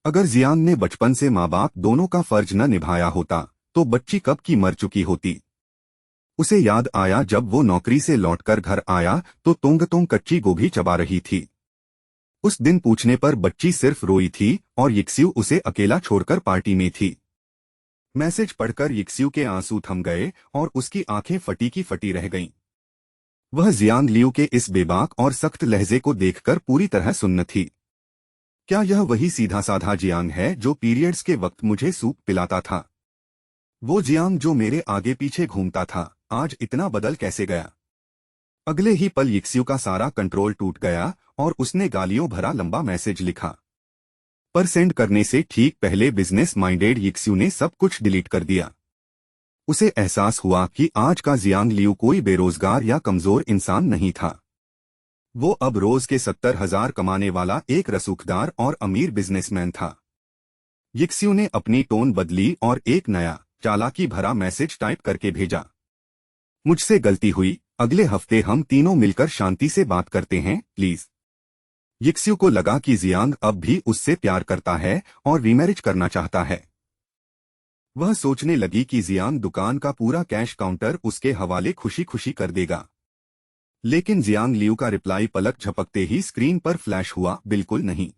अगर जियांग ने बचपन से माँ बाप दोनों का फर्ज न निभाया होता तो बच्ची कब की मर चुकी होती। उसे याद आया जब वो नौकरी से लौटकर घर आया तो तोंगतोंग कच्ची गोभी चबा रही थी। उस दिन पूछने पर बच्ची सिर्फ रोई थी और यिक्स्यू उसे अकेला छोड़कर पार्टी में थी। मैसेज पढ़कर यिक्स्यू के आंसू थम गए और उसकी आंखें फटी की फटी रह गईं। वह जियांग लियू के इस बेबाक और सख्त लहजे को देखकर पूरी तरह सुन्न थी। क्या यह वही सीधा साधा जियांग है जो पीरियड्स के वक्त मुझे सूप पिलाता था? वो जियांग जो मेरे आगे पीछे घूमता था, आज इतना बदल कैसे गया? अगले ही पल यिक्स्यू का सारा कंट्रोल टूट गया और उसने गालियों भरा लंबा मैसेज लिखा। पर सेंड करने से ठीक पहले बिजनेस माइंडेड यिक्स्यू ने सब कुछ डिलीट कर दिया। उसे एहसास हुआ कि आज का जियांग लियू कोई बेरोजगार या कमजोर इंसान नहीं था। वो अब रोज के 70,000 कमाने वाला एक रसूखदार और अमीर बिजनेसमैन था। यिक्स्यू ने अपनी टोन बदली और एक नया चालाकी भरा मैसेज टाइप करके भेजा। मुझसे गलती हुई, अगले हफ्ते हम तीनों मिलकर शांति से बात करते हैं, प्लीज। यिक्स्यू को लगा कि जियांग अब भी उससे प्यार करता है और रीमैरिज करना चाहता है। वह सोचने लगी कि जियांग दुकान का पूरा कैश काउंटर उसके हवाले खुशी खुशी कर देगा। लेकिन जियांग लियू का रिप्लाई पलक झपकते ही स्क्रीन पर फ्लैश हुआ, बिल्कुल नहीं।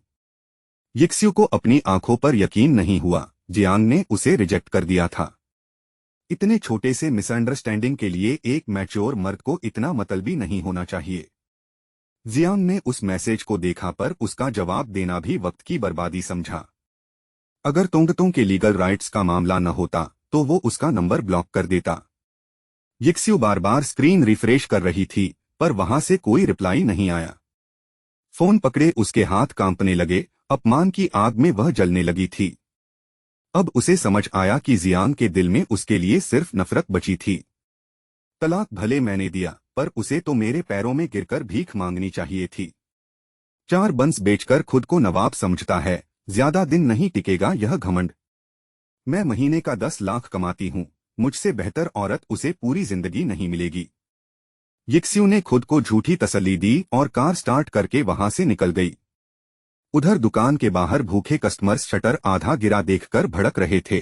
यिक्स्यू को अपनी आंखों पर यकीन नहीं हुआ, जियांग ने उसे रिजेक्ट कर दिया था। इतने छोटे से मिसअंडरस्टैंडिंग के लिए एक मैच्योर मर्द को इतना मतलबी नहीं होना चाहिए। जियांग ने उस मैसेज को देखा पर उसका जवाब देना भी वक्त की बर्बादी समझा। अगर तोंगतोंग के लीगल राइट्स का मामला न होता तो वो उसका नंबर ब्लॉक कर देता। यिक्स्यू बार बार स्क्रीन रिफ्रेश कर रही थी पर वहां से कोई रिप्लाई नहीं आया। फोन पकड़े उसके हाथ कांपने लगे, अपमान की आग में वह जलने लगी थी। अब उसे समझ आया कि जियांग के दिल में उसके लिए सिर्फ नफरत बची थी। तलाक भले मैंने दिया पर उसे तो मेरे पैरों में गिरकर भीख मांगनी चाहिए थी। 4 बंस बेचकर खुद को नवाब समझता है, ज्यादा दिन नहीं टिकेगा यह घमंड। मैं महीने का 10 लाख कमाती हूँ, मुझसे बेहतर औरत उसे पूरी जिंदगी नहीं मिलेगी। यिक्स्यू ने खुद को झूठी तसल्ली दी और कार स्टार्ट करके वहां से निकल गई। उधर दुकान के बाहर भूखे कस्टमर्स शटर आधा गिरा देखकर भड़क रहे थे।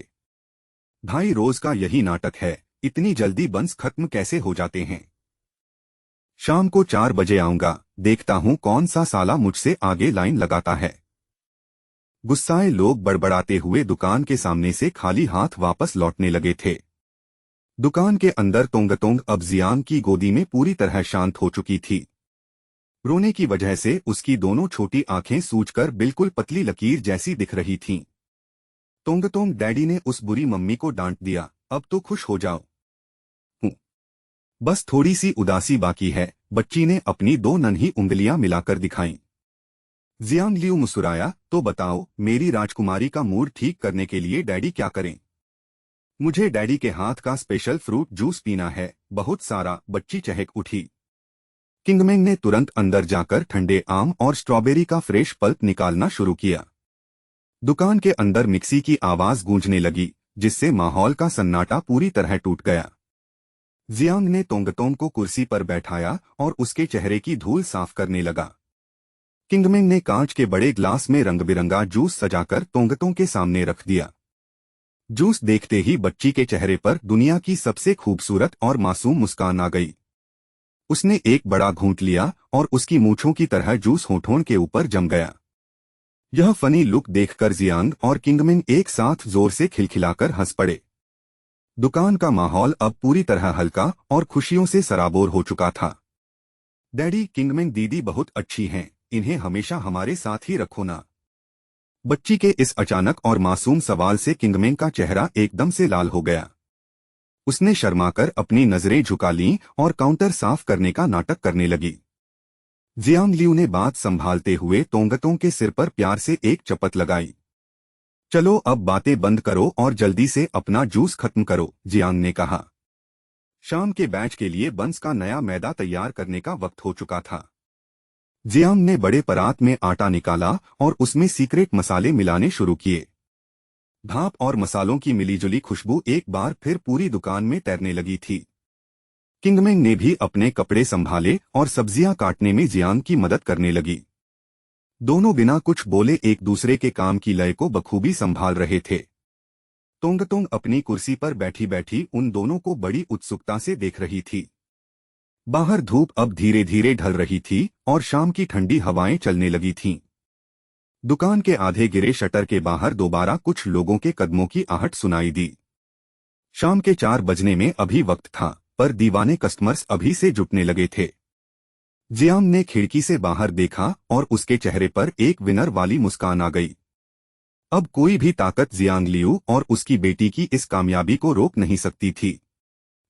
भाई रोज का यही नाटक है, इतनी जल्दी बंस खत्म कैसे हो जाते हैं। शाम को 4 बजे आऊंगा, देखता हूं कौन सा साला मुझसे आगे लाइन लगाता है। गुस्साए लोग बड़बड़ाते हुए दुकान के सामने से खाली हाथ वापस लौटने लगे थे। दुकान के अंदर तोंगतोंग अब जियांग की गोदी में पूरी तरह शांत हो चुकी थी। रोने की वजह से उसकी दोनों छोटी आंखें सूजकर बिल्कुल पतली लकीर जैसी दिख रही थीं। तोंगतोंग डैडी ने उस बुरी मम्मी को डांट दिया, अब तो खुश हो जाओ। बस थोड़ी सी उदासी बाकी है, बच्ची ने अपनी 2 नन्ही उंगलियां मिलाकर दिखाईं। जियांग लियू मुस्कुराया, तो बताओ मेरी राजकुमारी का मूड ठीक करने के लिए डैडी क्या करें। मुझे डैडी के हाथ का स्पेशल फ्रूट जूस पीना है, बहुत सारा। बच्ची चहक उठी। किंगमेंग ने तुरंत अंदर जाकर ठंडे आम और स्ट्रॉबेरी का फ्रेश पल्प निकालना शुरू किया। दुकान के अंदर मिक्सी की आवाज गूंजने लगी, जिससे माहौल का सन्नाटा पूरी तरह टूट गया। जियांग ने तोंगतोंग को कुर्सी पर बैठाया और उसके चेहरे की धूल साफ करने लगा। किंगमेंग ने कांच के बड़े ग्लास में रंग बिरंगा जूस सजाकर तोंगतोंग के सामने रख दिया। जूस देखते ही बच्ची के चेहरे पर दुनिया की सबसे खूबसूरत और मासूम मुस्कान आ गई। उसने एक बड़ा घूंट लिया और उसकी मूंछों की तरह जूस होठों के ऊपर जम गया। यह फनी लुक देखकर जियांग और किंगमेंग एक साथ जोर से खिलखिलाकर हंस पड़े। दुकान का माहौल अब पूरी तरह हल्का और खुशियों से सराबोर हो चुका था। डैडी, किंगमेंग दीदी बहुत अच्छी हैं, इन्हें हमेशा हमारे साथ ही रखो ना। बच्ची के इस अचानक और मासूम सवाल से किंगमेंग का चेहरा एकदम से लाल हो गया। उसने शर्माकर अपनी नजरें झुका लीं और काउंटर साफ करने का नाटक करने लगी। जियांग लियू ने बात संभालते हुए तोंगतोंग के सिर पर प्यार से एक चपत लगाई। चलो अब बातें बंद करो और जल्दी से अपना जूस खत्म करो, जियांग ने कहा। शाम के बैच के लिए बंस का नया मैदा तैयार करने का वक्त हो चुका था। जियांग ने बड़े परात में आटा निकाला और उसमें सीक्रेट मसाले मिलाने शुरू किए। भाप और मसालों की मिलीजुली खुशबू एक बार फिर पूरी दुकान में तैरने लगी थी। किंगमेंग ने भी अपने कपड़े संभाले और सब्जियां काटने में जियांग की मदद करने लगी। दोनों बिना कुछ बोले एक दूसरे के काम की लय को बखूबी संभाल रहे थे। तोंगतोंग अपनी कुर्सी पर बैठी बैठी उन दोनों को बड़ी उत्सुकता से देख रही थी। बाहर धूप अब धीरे धीरे ढल रही थी और शाम की ठंडी हवाएं चलने लगी थीं। दुकान के आधे गिरे शटर के बाहर दोबारा कुछ लोगों के कदमों की आहट सुनाई दी। शाम के 4 बजने में अभी वक्त था, पर दीवाने कस्टमर्स अभी से जुटने लगे थे। जियांग ने खिड़की से बाहर देखा और उसके चेहरे पर एक विनर वाली मुस्कान आ गई। अब कोई भी ताकत जियांग लियू और उसकी बेटी की इस कामयाबी को रोक नहीं सकती थी।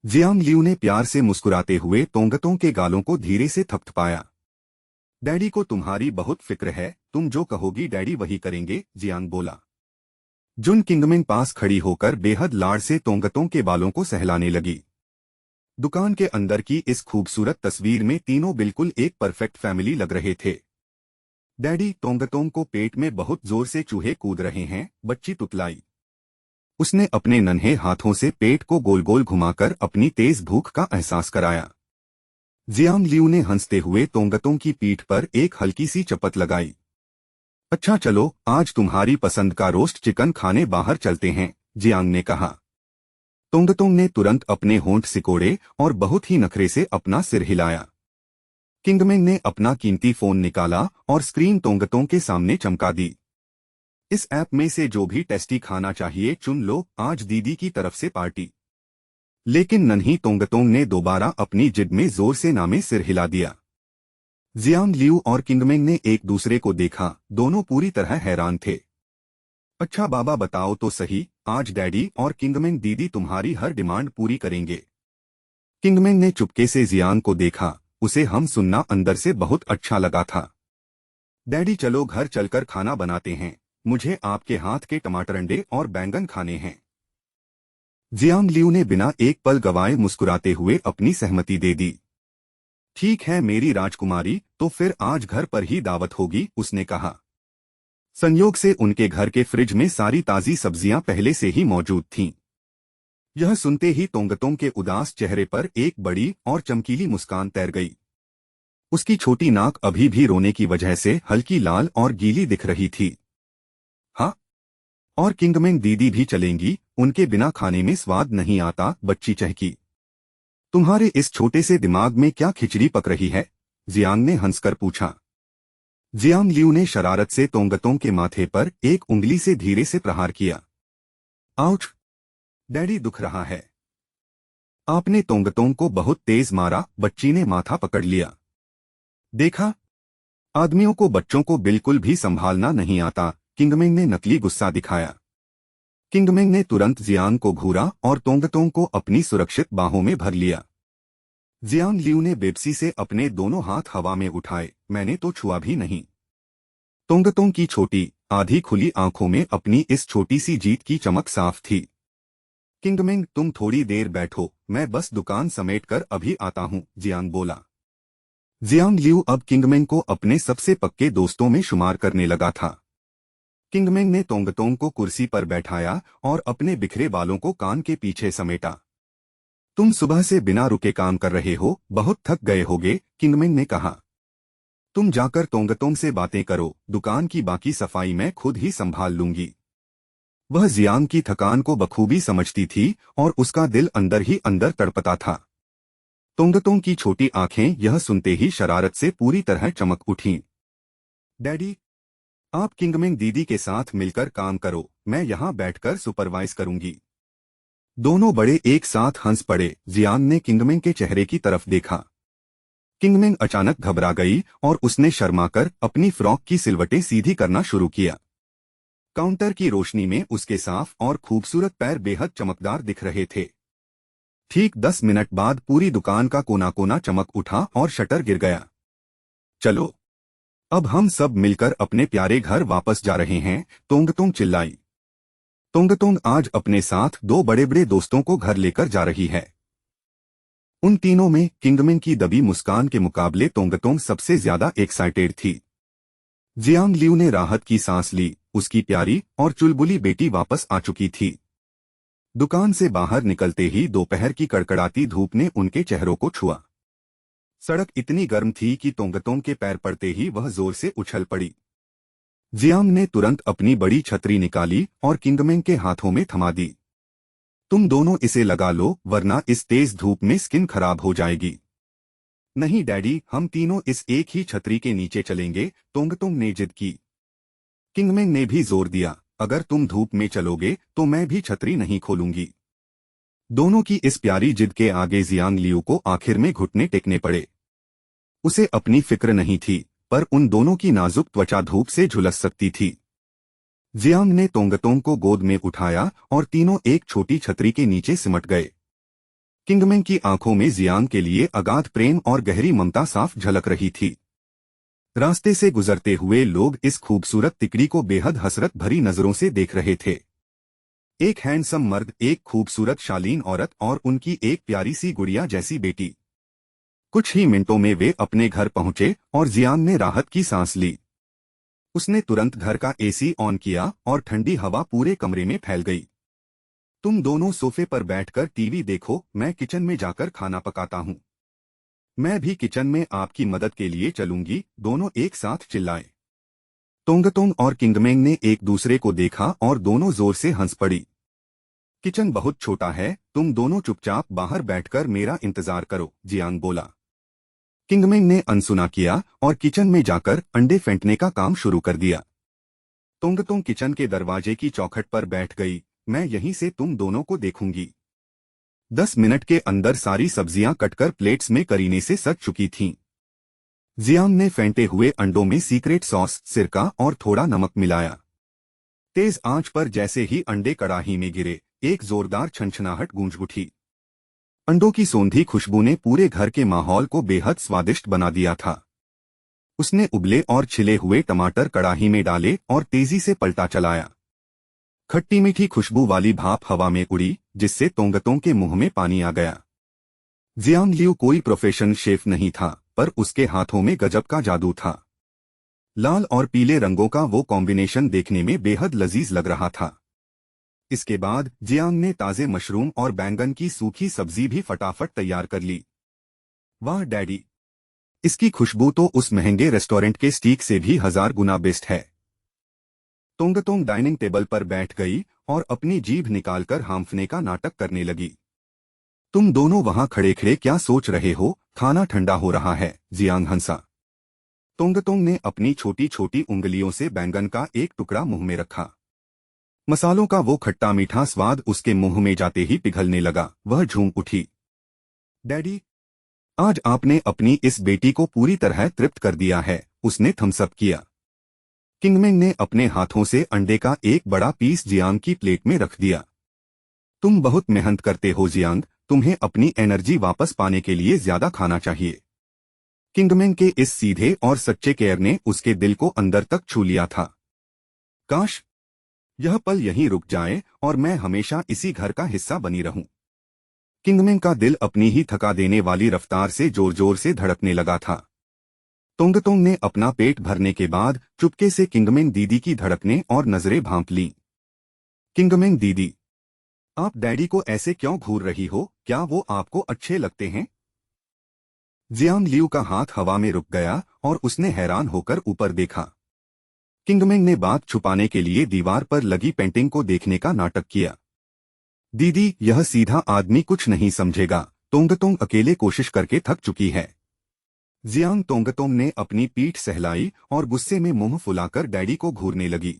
जियांग लियू ने प्यार से मुस्कुराते हुए तोंगतोंग के गालों को धीरे से थपथपाया। डैडी को तुम्हारी बहुत फिक्र है, तुम जो कहोगी डैडी वही करेंगे, जियांग बोला। जुन किंगमेंग पास खड़ी होकर बेहद लाड़ से तोंगतोंग के बालों को सहलाने लगी। दुकान के अंदर की इस खूबसूरत तस्वीर में तीनों बिल्कुल एक परफेक्ट फैमिली लग रहे थे। डैडी, तोंगतोंग को पेट में बहुत जोर से चूहे कूद रहे हैं, बच्ची तुतलाई। उसने अपने नन्हे हाथों से पेट को गोल गोल घुमाकर अपनी तेज भूख का एहसास कराया। जियांग लियू ने हंसते हुए तोंगतोंग की पीठ पर एक हल्की सी चपत लगाई। अच्छा चलो, आज तुम्हारी पसंद का रोस्ट चिकन खाने बाहर चलते हैं, जियांग ने कहा। तोंगतोंग ने तुरंत अपने होंठ सिकोड़े और बहुत ही नखरे से अपना सिर हिलाया। किंगमेंग ने अपना कीमती फोन निकाला और स्क्रीन तोंगतोंग के सामने चमका दी। इस ऐप में से जो भी टेस्टी खाना चाहिए चुन लो, आज दीदी की तरफ से पार्टी। लेकिन नन्ही तोंगतोंग ने दोबारा अपनी जिद में जोर से नामे सिर हिला दिया। जियांग लियू और किंगमेंग ने एक दूसरे को देखा, दोनों पूरी तरह हैरान थे। अच्छा बाबा बताओ तो सही, आज डैडी और किंगमेंग दीदी तुम्हारी हर डिमांड पूरी करेंगे। किंगमेंग ने चुपके से जियांग को देखा, उसे हम सुनना अंदर से बहुत अच्छा लगा था। डैडी चलो घर चलकर खाना बनाते हैं, मुझे आपके हाथ के टमाटर अंडे और बैंगन खाने हैं। जियांग लियू ने बिना एक पल गवाए मुस्कुराते हुए अपनी सहमति दे दी। ठीक है मेरी राजकुमारी, तो फिर आज घर पर ही दावत होगी, उसने कहा। संयोग से उनके घर के फ्रिज में सारी ताजी सब्जियां पहले से ही मौजूद थीं। यह सुनते ही तोंगतोंग के उदास चेहरे पर एक बड़ी और चमकीली मुस्कान तैर गई। उसकी छोटी नाक अभी भी रोने की वजह से हल्की लाल और गीली दिख रही थी। हाँ, और किंगमेंग दीदी भी चलेंगी, उनके बिना खाने में स्वाद नहीं आता, बच्ची चहकी। तुम्हारे इस छोटे से दिमाग में क्या खिचड़ी पक रही है? जियांग ने हंसकर पूछा। जियांग लियू ने शरारत से तोंगतोंग के माथे पर एक उंगली से धीरे से प्रहार किया। आउच! डैडी दुख रहा है। आपने तोंगतोंग को बहुत तेज मारा, बच्ची ने माथा पकड़ लिया। देखा, आदमियों को बच्चों को बिल्कुल भी संभालना नहीं आता, किंगमेंग ने नकली गुस्सा दिखाया। किंगमेंग ने तुरंत जियांग को घूरा और तोंगतोंग को अपनी सुरक्षित बाहों में भर लिया। जियांग लियू ने बेबसी से अपने दोनों हाथ हवा में उठाए। मैंने तो छुआ भी नहीं। तोंगतोंग की छोटी आधी खुली आंखों में अपनी इस छोटी सी जीत की चमक साफ थी। किंगमेंग, तुम थोड़ी देर बैठो, मैं बस दुकान समेटकर अभी आता हूं, जियांग बोला। जियांग लियू अब किंगमेंग को अपने सबसे पक्के दोस्तों में शुमार करने लगा था। किंगमेंग ने तोंगतोंग को कुर्सी पर बैठाया और अपने बिखरे बालों को कान के पीछे समेटा। तुम सुबह से बिना रुके काम कर रहे हो, बहुत थक गए होगे, किंगमेंग ने कहा। तुम जाकर तोंगतोंग से बातें करो, दुकान की बाकी सफाई मैं खुद ही संभाल लूंगी। वह जियांग की थकान को बखूबी समझती थी और उसका दिल अंदर ही अंदर तड़पता था। तोंगतोंग की छोटी आंखें यह सुनते ही शरारत से पूरी तरह चमक उठीं। डैडी, आप किंगमेंग दीदी के साथ मिलकर काम करो, मैं यहाँ बैठकर सुपरवाइज करूंगी। दोनों बड़े एक साथ हंस पड़े। जियांग ने किंगमेंग के चेहरे की तरफ देखा। किंगमेंग अचानक घबरा गई और उसने शर्माकर अपनी फ्रॉक की सिलवटें सीधी करना शुरू किया। काउंटर की रोशनी में उसके साफ और खूबसूरत पैर बेहद चमकदार दिख रहे थे। ठीक 10 मिनट बाद पूरी दुकान का कोना कोना चमक उठा और शटर गिर गया। चलो, अब हम सब मिलकर अपने प्यारे घर वापस जा रहे हैं, तोंगतोंग चिल्लाई। तोंगतोंग आज अपने साथ दो बड़े बड़े दोस्तों को घर लेकर जा रही है। उन तीनों में किंगमेंग की दबी मुस्कान के मुकाबले तोंगतोंग सबसे ज्यादा एक्साइटेड थी। जियांग लियू ने राहत की सांस ली, उसकी प्यारी और चुलबुली बेटी वापस आ चुकी थी। दुकान से बाहर निकलते ही दोपहर की कड़कड़ाती धूप ने उनके चेहरों को छुआ। सड़क इतनी गर्म थी कि तोंगतोंग के पैर पड़ते ही वह जोर से उछल पड़ी। जियांग ने तुरंत अपनी बड़ी छतरी निकाली और किंगमेंग के हाथों में थमा दी। तुम दोनों इसे लगा लो, वरना इस तेज धूप में स्किन खराब हो जाएगी। नहीं डैडी, हम तीनों इस एक ही छतरी के नीचे चलेंगे, तोंगतोंग ने जिद की। किंगमेंग ने भी जोर दिया, अगर तुम धूप में चलोगे तो मैं भी छतरी नहीं खोलूंगी। दोनों की इस प्यारी जिद के आगे जियांग लियू को आखिर में घुटने टेकने पड़े। उसे अपनी फिक्र नहीं थी, पर उन दोनों की नाजुक त्वचा धूप से झुलस सकती थी। जियांग ने तोंगतोंग को गोद में उठाया और तीनों एक छोटी छतरी के नीचे सिमट गए। किंगमेंग की आंखों में जियांग के लिए अगाध प्रेम और गहरी ममता साफ झलक रही थी। रास्ते से गुजरते हुए लोग इस खूबसूरत तिकड़ी को बेहद हसरत भरी नजरों से देख रहे थे। एक हैंडसम मर्द, एक खूबसूरत शालीन औरत और उनकी एक प्यारी सी गुड़िया जैसी बेटी। कुछ ही मिनटों में वे अपने घर पहुंचे और जियांग ने राहत की सांस ली। उसने तुरंत घर का एसी ऑन किया और ठंडी हवा पूरे कमरे में फैल गई। तुम दोनों सोफे पर बैठकर टीवी देखो, मैं किचन में जाकर खाना पकाता हूँ। मैं भी किचन में आपकी मदद के लिए चलूंगी, दोनों एक साथ चिल्लाए। तोंगतोंग और किंगमेंग ने एक दूसरे को देखा और दोनों जोर से हंस पड़ी। किचन बहुत छोटा है, तुम दोनों चुपचाप बाहर बैठकर मेरा इंतजार करो, जियांग बोला। किंगमेंग ने अनसुना किया और किचन में जाकर अंडे फेंटने का काम शुरू कर दिया। तोंगतोंग किचन के दरवाजे की चौखट पर बैठ गई। मैं यहीं से तुम दोनों को देखूंगी। 10 मिनट के अंदर सारी सब्जियां कटकर प्लेट्स में करीने से सज चुकी थीं। जियांग ने फेंटे हुए अंडों में सीक्रेट सॉस, सिरका और थोड़ा नमक मिलाया। तेज आंच पर जैसे ही अंडे कड़ाही में गिरे, एक जोरदार छनछनाहट गूंज उठी। अंडों की सौंधी खुशबू ने पूरे घर के माहौल को बेहद स्वादिष्ट बना दिया था। उसने उबले और छिले हुए टमाटर कड़ाही में डाले और तेजी से पलटा चलाया। खट्टी मीठी खुशबू वाली भाप हवा में उड़ी, जिससे तोंगतोंग के मुंह में पानी आ गया। जियांग लियू कोई प्रोफेशनल शेफ नहीं था, पर उसके हाथों में गजब का जादू था। लाल और पीले रंगों का वो कॉम्बिनेशन देखने में बेहद लजीज लग रहा था। इसके बाद जियांग ने ताजे मशरूम और बैंगन की सूखी सब्जी भी फटाफट तैयार कर ली। वाह डैडी, इसकी खुशबू तो उस महंगे रेस्टोरेंट के स्टीक से भी 1000 गुना बेस्ट है। तोंगतोंग डाइनिंग टेबल पर बैठ गई और अपनी जीभ निकालकर हांफने का नाटक करने लगी। तुम दोनों वहां खड़े खड़े क्या सोच रहे हो, खाना ठंडा हो रहा है, जियांग हंसा। तोंगतोंग ने अपनी छोटी छोटी उंगलियों से बैंगन का एक टुकड़ा मुंह में रखा। मसालों का वो खट्टा मीठा स्वाद उसके मुंह में जाते ही पिघलने लगा। वह झूम उठी। डैडी, आज आपने अपनी इस बेटी को पूरी तरह तृप्त कर दिया है, उसने थम्सअप किया। किंगमिंग ने अपने हाथों से अंडे का एक बड़ा पीस जियांग की प्लेट में रख दिया। तुम बहुत मेहनत करते हो जियांग, तुम्हें अपनी एनर्जी वापस पाने के लिए ज्यादा खाना चाहिए। किंगमिंग के इस सीधे और सच्चे केयर ने उसके दिल को अंदर तक छू लिया था। काश यह पल यहीं रुक जाए और मैं हमेशा इसी घर का हिस्सा बनी रहूं। किंगमिंग का दिल अपनी ही थका देने वाली रफ्तार से जोर जोर से धड़कने लगा था। तोंगतोंग ने अपना पेट भरने के बाद चुपके से किंगमिंग दीदी की धड़कने और नजरें भांप लीं। किंगमिंग दीदी, आप डैडी को ऐसे क्यों घूर रही हो, क्या वो आपको अच्छे लगते हैं? जियांग लियू का हाथ हवा में रुक गया और उसने हैरान होकर ऊपर देखा। किंगमिंग ने बात छुपाने के लिए दीवार पर लगी पेंटिंग को देखने का नाटक किया। दीदी, यह सीधा आदमी कुछ नहीं समझेगा, तोंगतोंग अकेले कोशिश करके थक चुकी है। जियांग तोंगतोंग ने अपनी पीठ सहलाई और गुस्से में मुंह फुलाकर डैडी को घूरने लगी।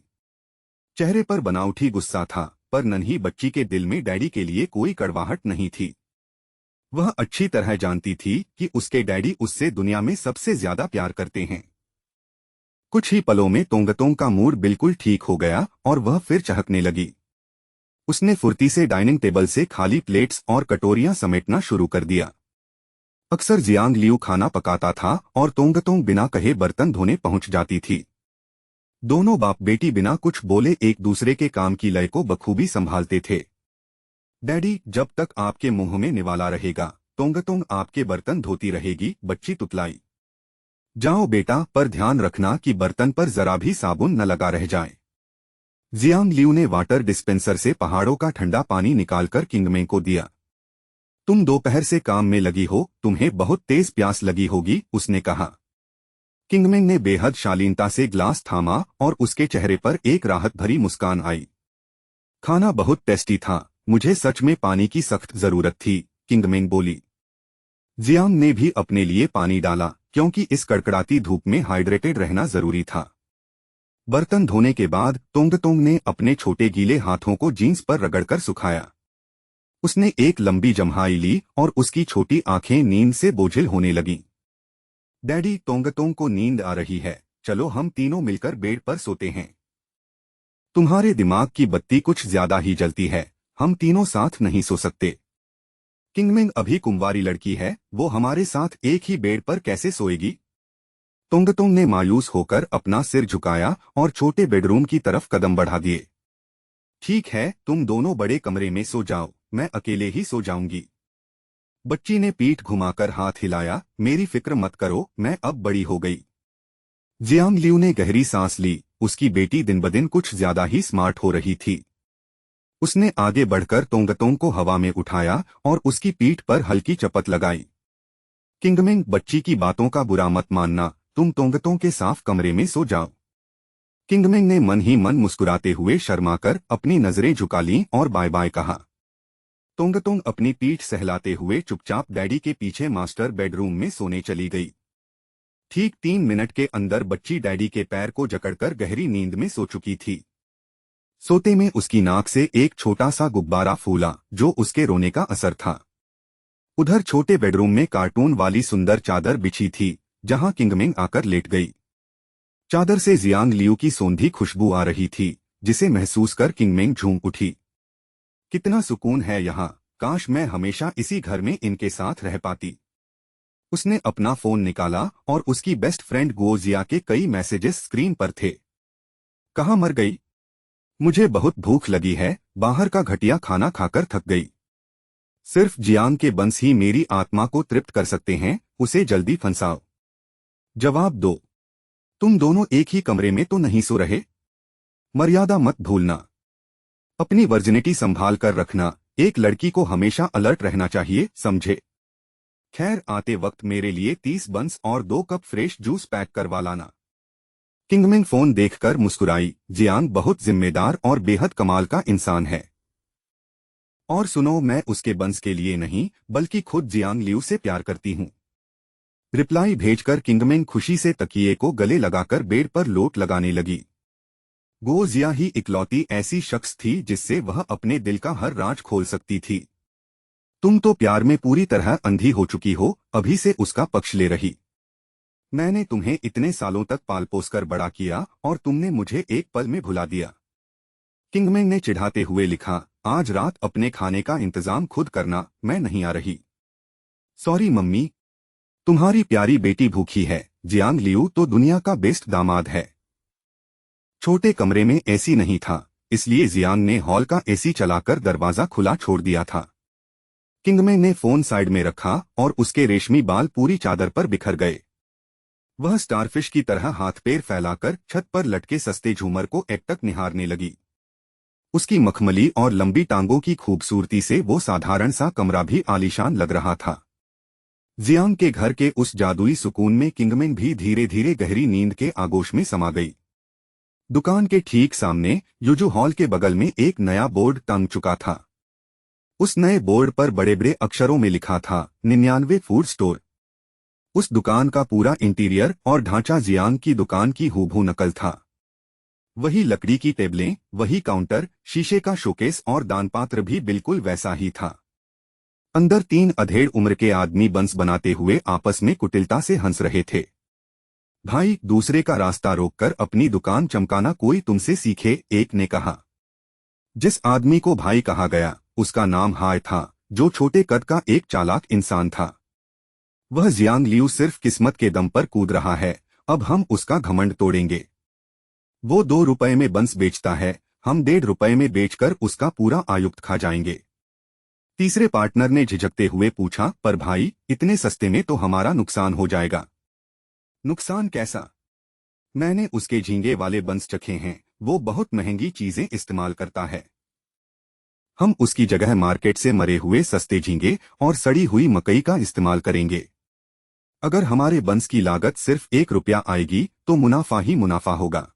चेहरे पर बनावटी गुस्सा था, पर नन्ही बच्ची के दिल में डैडी के लिए कोई कड़वाहट नहीं थी। वह अच्छी तरह जानती थी कि उसके डैडी उससे दुनिया में सबसे ज्यादा प्यार करते हैं। कुछ ही पलों में तोंगतोंग का मूड बिल्कुल ठीक हो गया और वह फिर चहकने लगी। उसने फुर्ती से डाइनिंग टेबल से खाली प्लेट्स और कटोरियां समेटना शुरू कर दिया। अक्सर जियांग लियू खाना पकाता था और तोंगतोंग बिना कहे बर्तन धोने पहुंच जाती थी। दोनों बाप बेटी बिना कुछ बोले एक दूसरे के काम की लय को बखूबी संभालते थे। डैडी, जब तक आपके मुंह में निवाला रहेगा, तोंगतोंग आपके बर्तन धोती रहेगी, बच्ची तुतलाई। जाओ बेटा, पर ध्यान रखना कि बर्तन पर जरा भी साबुन न लगा रह जाए। जियांग लियू ने वाटर डिस्पेंसर से पहाड़ों का ठंडा पानी निकालकर किंगमिंग को दिया। तुम दोपहर से काम में लगी हो, तुम्हें बहुत तेज प्यास लगी होगी, उसने कहा। किंगमिंग ने बेहद शालीनता से ग्लास थामा और उसके चेहरे पर एक राहत भरी मुस्कान आई। खाना बहुत टेस्टी था, मुझे सच में पानी की सख्त जरूरत थी, किंगमिंग बोली। जियांग ने भी अपने लिए पानी डाला, क्योंकि इस कड़कड़ाती धूप में हाइड्रेटेड रहना जरूरी था। बर्तन धोने के बाद तोंगतोंग ने अपने छोटे गीले हाथों को जींस पर रगड़कर सुखाया। उसने एक लंबी जम्हाई ली और उसकी छोटी आंखें नींद से बोझिल होने लगीं। डैडी, तोंगतोंग को नींद आ रही है, चलो हम तीनों मिलकर बेड पर सोते हैं। तुम्हारे दिमाग की बत्ती कुछ ज्यादा ही जलती है, हम तीनों साथ नहीं सो सकते। किंगमिंग अभी कुंवारी लड़की है, वो हमारे साथ एक ही बेड पर कैसे सोएगी? तोंगतोंग ने मायूस होकर अपना सिर झुकाया और छोटे बेडरूम की तरफ कदम बढ़ा दिए। ठीक है, तुम दोनों बड़े कमरे में सो जाओ, मैं अकेले ही सो जाऊंगी। बच्ची ने पीठ घुमाकर हाथ हिलाया। मेरी फिक्र मत करो, मैं अब बड़ी हो गई। जियांग लियू ने गहरी सांस ली। उसकी बेटी दिन ब दिन कुछ ज्यादा ही स्मार्ट हो रही थी। उसने आगे बढ़कर तोंगतोंग को हवा में उठाया और उसकी पीठ पर हल्की चपत लगाई। किंगमिंग, बच्ची की बातों का बुरा मत मानना, तुम तोंगतोंग के साफ कमरे में सो जाओ। किंगमिंग ने मन ही मन मुस्कुराते हुए शर्माकर अपनी नजरें झुका लीं और बाय बाय कहा। तोंगतोंग अपनी पीठ सहलाते हुए चुपचाप डैडी के पीछे मास्टर बेडरूम में सोने चली गई। ठीक 3 मिनट के अंदर बच्ची डैडी के पैर को जकड़कर गहरी नींद में सो चुकी थी। सोते में उसकी नाक से एक छोटा सा गुब्बारा फूला, जो उसके रोने का असर था। उधर छोटे बेडरूम में कार्टून वाली सुंदर चादर बिछी थी, जहां किंगमिंग आकर लेट गई। चादर से जियांग लियू की सौंधी खुशबू आ रही थी, जिसे महसूस कर किंगमिंग झूम उठी। कितना सुकून है यहाँ, काश मैं हमेशा इसी घर में इनके साथ रह पाती। उसने अपना फोन निकाला और उसकी बेस्ट फ्रेंड गोजिया के कई मैसेजेस स्क्रीन पर थे। कहाँ मर गई? मुझे बहुत भूख लगी है, बाहर का घटिया खाना खाकर थक गई। सिर्फ जियांग के बंस ही मेरी आत्मा को तृप्त कर सकते हैं, उसे जल्दी फंसाओ। जवाब दो, तुम दोनों एक ही कमरे में तो नहीं सो रहे? मर्यादा मत भूलना। अपनी वर्जिनिटी संभाल कर रखना, एक लड़की को हमेशा अलर्ट रहना चाहिए, समझे? खैर, आते वक्त मेरे लिए 30 बंस और 2 कप फ्रेश जूस पैक करवा लाना। किंगमिंग फोन देखकर मुस्कुराई। जियांग बहुत जिम्मेदार और बेहद कमाल का इंसान है। और सुनो, मैं उसके बंस के लिए नहीं बल्कि खुद जियांग लियू से प्यार करती हूँ। रिप्लाई भेजकर किंगमिंग खुशी से तकिए को गले लगाकर बेड पर लोट लगाने लगी। गो जिया ही इकलौती ऐसी शख्स थी जिससे वह अपने दिल का हर राज खोल सकती थी। तुम तो प्यार में पूरी तरह अंधी हो चुकी हो, अभी से उसका पक्ष ले रही। मैंने तुम्हें इतने सालों तक पाल पोस कर बड़ा किया और तुमने मुझे एक पल में भुला दिया। किंगमिंग ने चिढ़ाते हुए लिखा, आज रात अपने खाने का इंतजाम खुद करना, मैं नहीं आ रही। सॉरी मम्मी, तुम्हारी प्यारी बेटी भूखी है। जियांग लियू तो दुनिया का बेस्ट दामाद है। छोटे कमरे में एसी नहीं था, इसलिए जियांग ने हॉल का एसी चलाकर दरवाजा खुला छोड़ दिया था। किंगमिंग ने फोन साइड में रखा और उसके रेशमी बाल पूरी चादर पर बिखर गए। वह स्टारफिश की तरह हाथ पैर फैलाकर छत पर लटके सस्ते झूमर को एकटक निहारने लगी। उसकी मखमली और लंबी टांगों की खूबसूरती से वो साधारण सा कमरा भी आलीशान लग रहा था। जियांग के घर के उस जादुई सुकून में किंगमिंग भी धीरे धीरे गहरी नींद के आगोश में समा गई। दुकान के ठीक सामने युजू हॉल के बगल में एक नया बोर्ड टंग चुका था। उस नए बोर्ड पर बड़े बड़े अक्षरों में लिखा था 99 फूड स्टोर। उस दुकान का पूरा इंटीरियर और ढांचा जियांग की दुकान की हूबहू नकल था। वही लकड़ी की टेबलें, वही काउंटर, शीशे का शोकेस और दानपात्र भी बिल्कुल वैसा ही था। अंदर 3 अधेड़ उम्र के आदमी बंस बनाते हुए आपस में कुटिलता से हंस रहे थे। भाई, दूसरे का रास्ता रोककर अपनी दुकान चमकाना कोई तुमसे सीखे, एक ने कहा। जिस आदमी को भाई कहा गया उसका नाम हाय था, जो छोटे कद का एक चालाक इंसान था। वह जियांग लियू सिर्फ किस्मत के दम पर कूद रहा है, अब हम उसका घमंड तोड़ेंगे। वो 2 रुपए में बंस बेचता है, हम 1.5 रुपए में बेचकर उसका पूरा आयुक्त खा जाएंगे। तीसरे पार्टनर ने झिझकते हुए पूछा, पर भाई, इतने सस्ते में तो हमारा नुकसान हो जाएगा। नुकसान कैसा? मैंने उसके झींगे वाले बंस चखे हैं, वो बहुत महंगी चीजें इस्तेमाल करता है। हम उसकी जगह मार्केट से मरे हुए सस्ते झींगे और सड़ी हुई मकई का इस्तेमाल करेंगे। अगर हमारे बंस की लागत सिर्फ 1 रुपया आएगी तो मुनाफा ही मुनाफा होगा।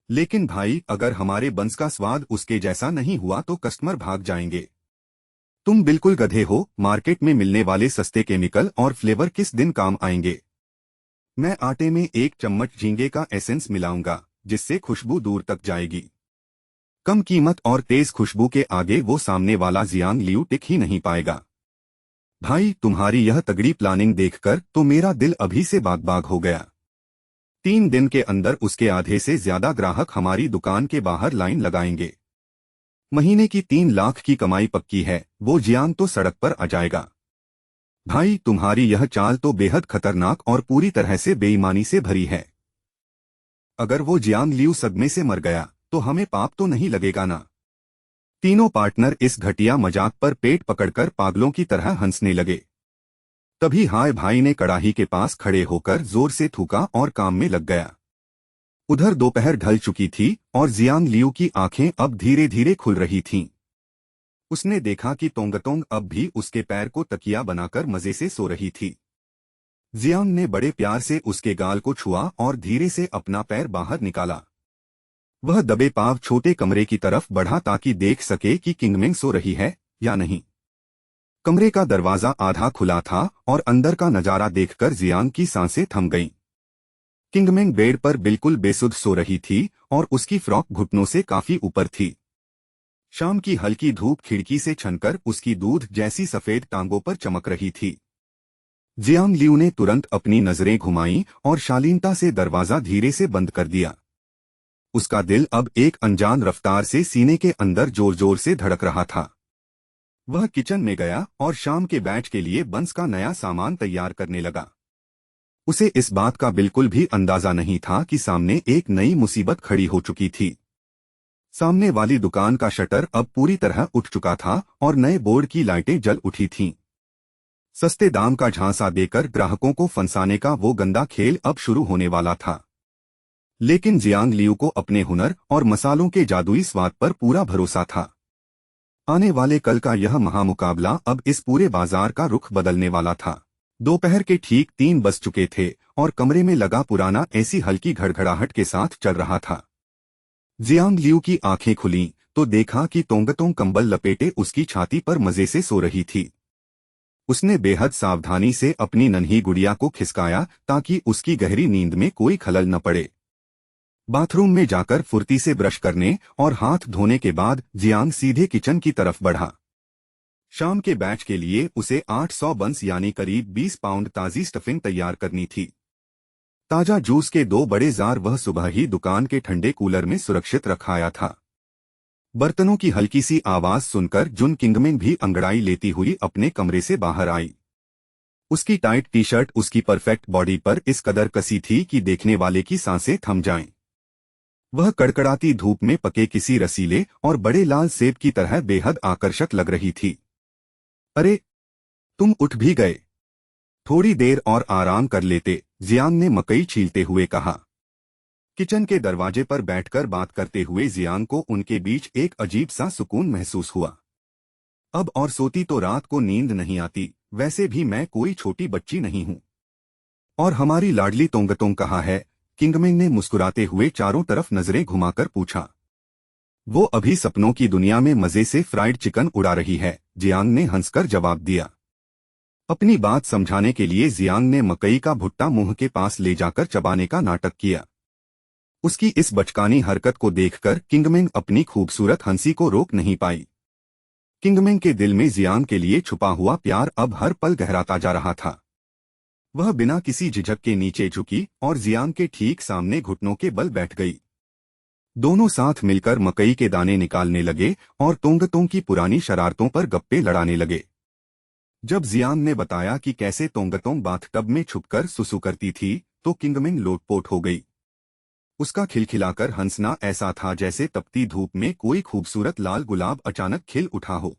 लेकिन भाई, अगर हमारे बंस का स्वाद उसके जैसा नहीं हुआ तो कस्टमर भाग जाएंगे। तुम बिल्कुल गधे हो, मार्केट में मिलने वाले सस्ते केमिकल और फ्लेवर किस दिन काम आएंगे? मैं आटे में 1 चम्मच झींगे का एसेंस मिलाऊंगा, जिससे खुशबू दूर तक जाएगी। कम कीमत और तेज खुशबू के आगे वो सामने वाला जियांग लियू टिक ही नहीं पाएगा। भाई, तुम्हारी यह तगड़ी प्लानिंग देखकर तो मेरा दिल अभी से बाग बाग हो गया। 3 दिन के अंदर उसके आधे से ज्यादा ग्राहक हमारी दुकान के बाहर लाइन लगाएंगे। महीने की 3 लाख की कमाई पक्की है, वो जियांग तो सड़क पर आ जाएगा। भाई, तुम्हारी यह चाल तो बेहद खतरनाक और पूरी तरह से बेईमानी से भरी है। अगर वो जियांग लियू सदमे से मर गया तो हमें पाप तो नहीं लगेगा ना? तीनों पार्टनर इस घटिया मजाक पर पेट पकड़कर पागलों की तरह हंसने लगे। तभी हाय भाई ने कड़ाही के पास खड़े होकर जोर से थूका और काम में लग गया। उधर दोपहर ढल चुकी थी और जियांग लियू की आंखें अब धीरे धीरे खुल रही थीं। उसने देखा कि तोंगतोंग अब भी उसके पैर को तकिया बनाकर मजे से सो रही थी। जियांग ने बड़े प्यार से उसके गाल को छुआ और धीरे से अपना पैर बाहर निकाला। वह दबे पांव छोटे कमरे की तरफ बढ़ा ताकि देख सके कि किंगमिंग सो रही है या नहीं। कमरे का दरवाजा आधा खुला था और अंदर का नजारा देखकर जियांग की सांसें थम गईं। किंगमिंग बेड पर बिल्कुल बेसुध सो रही थी और उसकी फ्रॉक घुटनों से काफी ऊपर थी। शाम की हल्की धूप खिड़की से छनकर उसकी दूध जैसी सफेद टांगों पर चमक रही थी। जियांग लियू ने तुरंत अपनी नजरें घुमाईं और शालीनता से दरवाजा धीरे से बंद कर दिया। उसका दिल अब एक अनजान रफ्तार से सीने के अंदर जोर जोर से धड़क रहा था। वह किचन में गया और शाम के बैच के लिए बंस का नया सामान तैयार करने लगा। उसे इस बात का बिल्कुल भी अंदाजा नहीं था कि सामने एक नई मुसीबत खड़ी हो चुकी थी। सामने वाली दुकान का शटर अब पूरी तरह उठ चुका था और नए बोर्ड की लाइटें जल उठी थीं। सस्ते दाम का झांसा देकर ग्राहकों को फंसाने का वो गंदा खेल अब शुरू होने वाला था। लेकिन जियांग लियू को अपने हुनर और मसालों के जादुई स्वाद पर पूरा भरोसा था। आने वाले कल का यह महामुकाबला अब इस पूरे बाजार का रुख बदलने वाला था। दोपहर के ठीक 3 बज चुके थे और कमरे में लगा पुराना ऐसी हल्की घड़घड़ाहट के साथ चल रहा था। जियांग लियू की आंखें खुलीं तो देखा कि तोंगतोंग कंबल लपेटे उसकी छाती पर मजे से सो रही थी। उसने बेहद सावधानी से अपनी नन्ही गुड़िया को खिसकाया ताकि उसकी गहरी नींद में कोई खलल न पड़े। बाथरूम में जाकर फुर्ती से ब्रश करने और हाथ धोने के बाद जियांग सीधे किचन की तरफ बढ़ा। शाम के बैच के लिए उसे 800 बंस यानी करीब 20 पाउंड ताज़ी स्टफिंग तैयार करनी थी। ताजा जूस के 2 बड़े जार वह सुबह ही दुकान के ठंडे कूलर में सुरक्षित रखाया था। बर्तनों की हल्की सी आवाज सुनकर जुन किंगमिन भी अंगड़ाई लेती हुई अपने कमरे से बाहर आई। उसकी टाइट टी शर्ट उसकी परफेक्ट बॉडी पर इस कदर कसी थी कि देखने वाले की सांसें थम जाएं। वह कड़कड़ाती धूप में पके किसी रसीले और बड़े लाल सेब की तरह बेहद आकर्षक लग रही थी। अरे, तुम उठ भी गए। थोड़ी देर और आराम कर लेते, जियांग ने मकई छीलते हुए कहा। किचन के दरवाजे पर बैठकर बात करते हुए जियांग को उनके बीच एक अजीब सा सुकून महसूस हुआ। अब और सोती तो रात को नींद नहीं आती, वैसे भी मैं कोई छोटी बच्ची नहीं हूं। और हमारी लाडली तोंगतोंग कहाँ है? किंगमिन ने मुस्कुराते हुए चारों तरफ नजरें घुमाकर पूछा। वो अभी सपनों की दुनिया में मजे से फ्राइड चिकन उड़ा रही है, जियांग ने हंसकर जवाब दिया। अपनी बात समझाने के लिए जियांग ने मकई का भुट्टा मुंह के पास ले जाकर चबाने का नाटक किया। उसकी इस बचकानी हरकत को देखकर किंगमिन अपनी खूबसूरत हंसी को रोक नहीं पाई। किंगमिन के दिल में जियांग के लिए छुपा हुआ प्यार अब हर पल गहराता जा रहा था। वह बिना किसी झिझक के नीचे झुकी और जियांग के ठीक सामने घुटनों के बल बैठ गई। दोनों साथ मिलकर मकई के दाने निकालने लगे और तोंगतोंग की पुरानी शरारतों पर गप्पे लड़ाने लगे। जब जियांग ने बताया कि कैसे तोंगतोंग बाथटब में छुपकर सुसु करती थी तो किंगमिन लोटपोट हो गई। उसका खिलखिलाकर हंसना ऐसा था जैसे तपती धूप में कोई खूबसूरत लाल गुलाब अचानक खिल उठा हो।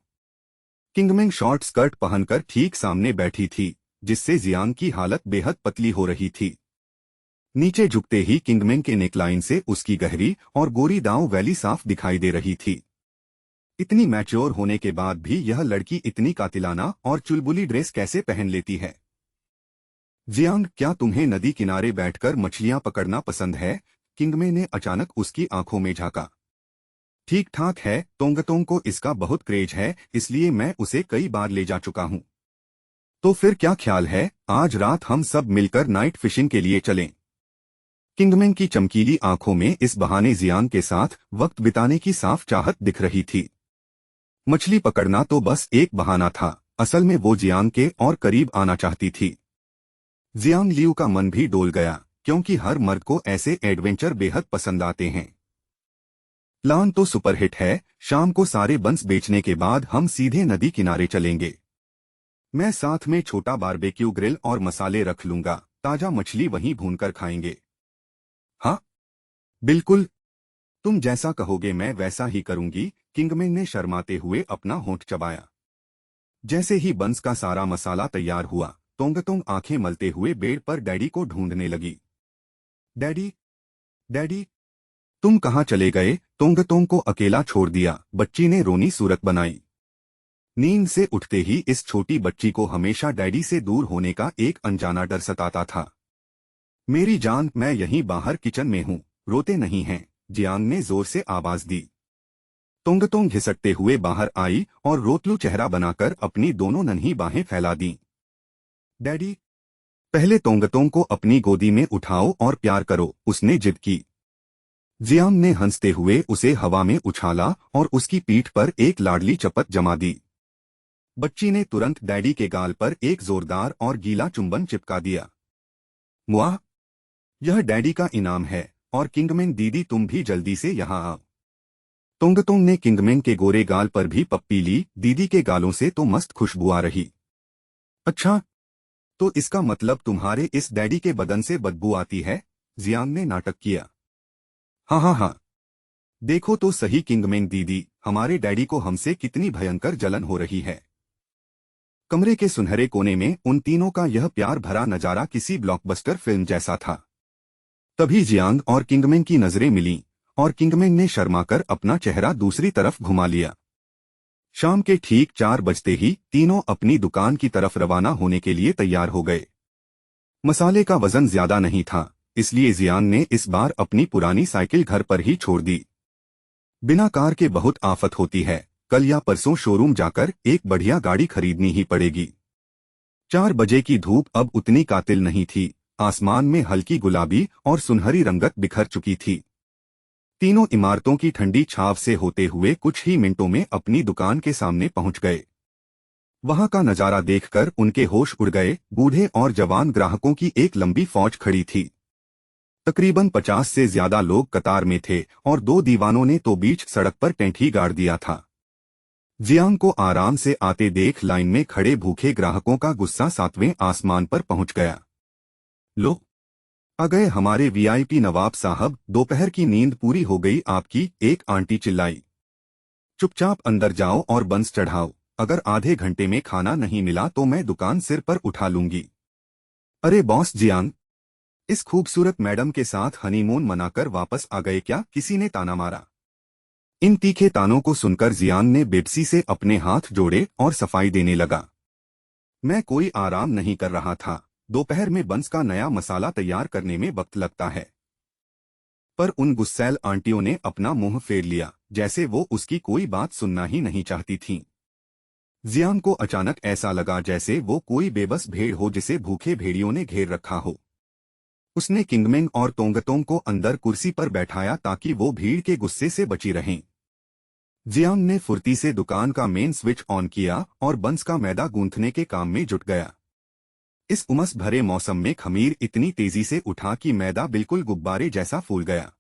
किंगमिन शॉर्ट स्कर्ट पहनकर ठीक सामने बैठी थी, जिससे जियांग की हालत बेहद पतली हो रही थी। नीचे झुकते ही किंगमिन के नेकलाइन से उसकी गहरी और गोरी दांव वैली साफ दिखाई दे रही थी। इतनी मैच्योर होने के बाद भी यह लड़की इतनी कातिलाना और चुलबुली ड्रेस कैसे पहन लेती है? जियांग, क्या तुम्हें नदी किनारे बैठकर मछलियां पकड़ना पसंद है? किंगमिन ने अचानक उसकी आंखों में झांका। ठीक ठाक है, तोंगतोंग को इसका बहुत क्रेज है, इसलिए मैं उसे कई बार ले जा चुका हूं। तो फिर क्या ख्याल है, आज रात हम सब मिलकर नाइट फिशिंग के लिए चलें? किंगमिन की चमकीली आंखों में इस बहाने जियांग के साथ वक्त बिताने की साफ चाहत दिख रही थी। मछली पकड़ना तो बस एक बहाना था, असल में वो जियांग के और करीब आना चाहती थी। जियांग लियू का मन भी डोल गया, क्योंकि हर मर्द को ऐसे एडवेंचर बेहद पसंद आते हैं। प्लान तो सुपरहिट है, शाम को सारे बंस बेचने के बाद हम सीधे नदी किनारे चलेंगे। मैं साथ में छोटा बारबेक्यू ग्रिल और मसाले रख लूंगा, ताजा मछली वहीं भूनकर खाएंगे। हाँ, बिल्कुल, तुम जैसा कहोगे मैं वैसा ही करूंगी। किंगमिन ने शर्माते हुए अपना होंठ चबाया। जैसे ही बंस का सारा मसाला तैयार हुआ, तोंगतोंग आंखें मलते हुए बेड पर डैडी को ढूंढने लगी। डैडी, डैडी, तुम कहाँ चले गए? तोंगतोंग को अकेला छोड़ दिया, बच्ची ने रोनी सूरत बनाई। नींद से उठते ही इस छोटी बच्ची को हमेशा डैडी से दूर होने का एक अनजाना डर सताता था। मेरी जान, मैं यहीं बाहर किचन में हूँ, रोते नहीं हैं, जियांग ने जोर से आवाज दी। तोंगतोंग घिसटते हुए बाहर आई और रोतलू चेहरा बनाकर अपनी दोनों नन्ही बाहें फैला दी। डैडी, पहले तोंगतोंग को अपनी गोदी में उठाओ और प्यार करो, उसने जिद की। जियांग ने हंसते हुए उसे हवा में उछाला और उसकी पीठ पर एक लाडली चपत जमा दी। बच्ची ने तुरंत डैडी के गाल पर एक जोरदार और गीला चुंबन चिपका दिया। मुआ, यह डैडी का इनाम है, और किंगमिन दीदी तुम भी जल्दी से यहाँ आओ। तोंगतोंग ने किंगमिन के गोरे गाल पर भी पप्पी ली, दीदी के गालों से तो मस्त खुशबू आ रही। अच्छा, तो इसका मतलब तुम्हारे इस डैडी के बदन से बदबू आती है? जियांग ने नाटक किया। हाँ हाँ हाँ, देखो तो सही किंगमिन दीदी, हमारे डैडी को हमसे कितनी भयंकर जलन हो रही है। कमरे के सुनहरे कोने में उन तीनों का यह प्यार भरा नजारा किसी ब्लॉकबस्टर फिल्म जैसा था। तभी जियांग और किंगमेंग की नजरें मिलीं और किंगमेंग ने शर्माकर अपना चेहरा दूसरी तरफ घुमा लिया। शाम के ठीक 4 बजते ही तीनों अपनी दुकान की तरफ रवाना होने के लिए तैयार हो गए। मसाले का वजन ज्यादा नहीं था, इसलिए जियांग ने इस बार अपनी पुरानी साइकिल घर पर ही छोड़ दी। बिना कार के बहुत आफत होती है, कल या परसों शोरूम जाकर एक बढ़िया गाड़ी खरीदनी ही पड़ेगी। 4 बजे की धूप अब उतनी कातिल नहीं थी, आसमान में हल्की गुलाबी और सुनहरी रंगत बिखर चुकी थी। तीनों इमारतों की ठंडी छाव से होते हुए कुछ ही मिनटों में अपनी दुकान के सामने पहुंच गए। वहां का नजारा देखकर उनके होश उड़ गए। बूढ़े और जवान ग्राहकों की एक लंबी फौज खड़ी थी। तकरीबन 50 से ज्यादा लोग कतार में थे और 2 दीवानों ने तो बीच सड़क पर टेंट ही गाड़ दिया था। जियांग को आराम से आते देख लाइन में खड़े भूखे ग्राहकों का गुस्सा 7वें आसमान पर पहुंच गया। लो, आ गए हमारे वीआईपी नवाब साहब, दोपहर की नींद पूरी हो गई आपकी, एक आंटी चिल्लाई। चुपचाप अंदर जाओ और बंस चढ़ाओ, अगर आधे घंटे में खाना नहीं मिला तो मैं दुकान सिर पर उठा लूंगी। अरे बॉस जियांग, इस खूबसूरत मैडम के साथ हनीमून मनाकर वापस आ गए क्या, किसी ने ताना मारा। इन तीखे तानों को सुनकर जियांग ने बेबसी से अपने हाथ जोड़े और सफाई देने लगा। मैं कोई आराम नहीं कर रहा था, दोपहर में बंस का नया मसाला तैयार करने में वक्त लगता है। पर उन गुस्सैल आंटियों ने अपना मुंह फेर लिया, जैसे वो उसकी कोई बात सुनना ही नहीं चाहती थीं। जियांग को अचानक ऐसा लगा जैसे वो कोई बेबस भेड़ हो जिसे भूखे भेड़ियों ने घेर रखा हो। उसने किंगमेंग और तोंगतोंग को अंदर कुर्सी पर बैठाया ताकि वो भीड़ के गुस्से से बची रहें। जियांग ने फुर्ती से दुकान का मेन स्विच ऑन किया और बंस का मैदा गूंथने के काम में जुट गया। इस उमस भरे मौसम में खमीर इतनी तेजी से उठा कि मैदा बिल्कुल गुब्बारे जैसा फूल गया।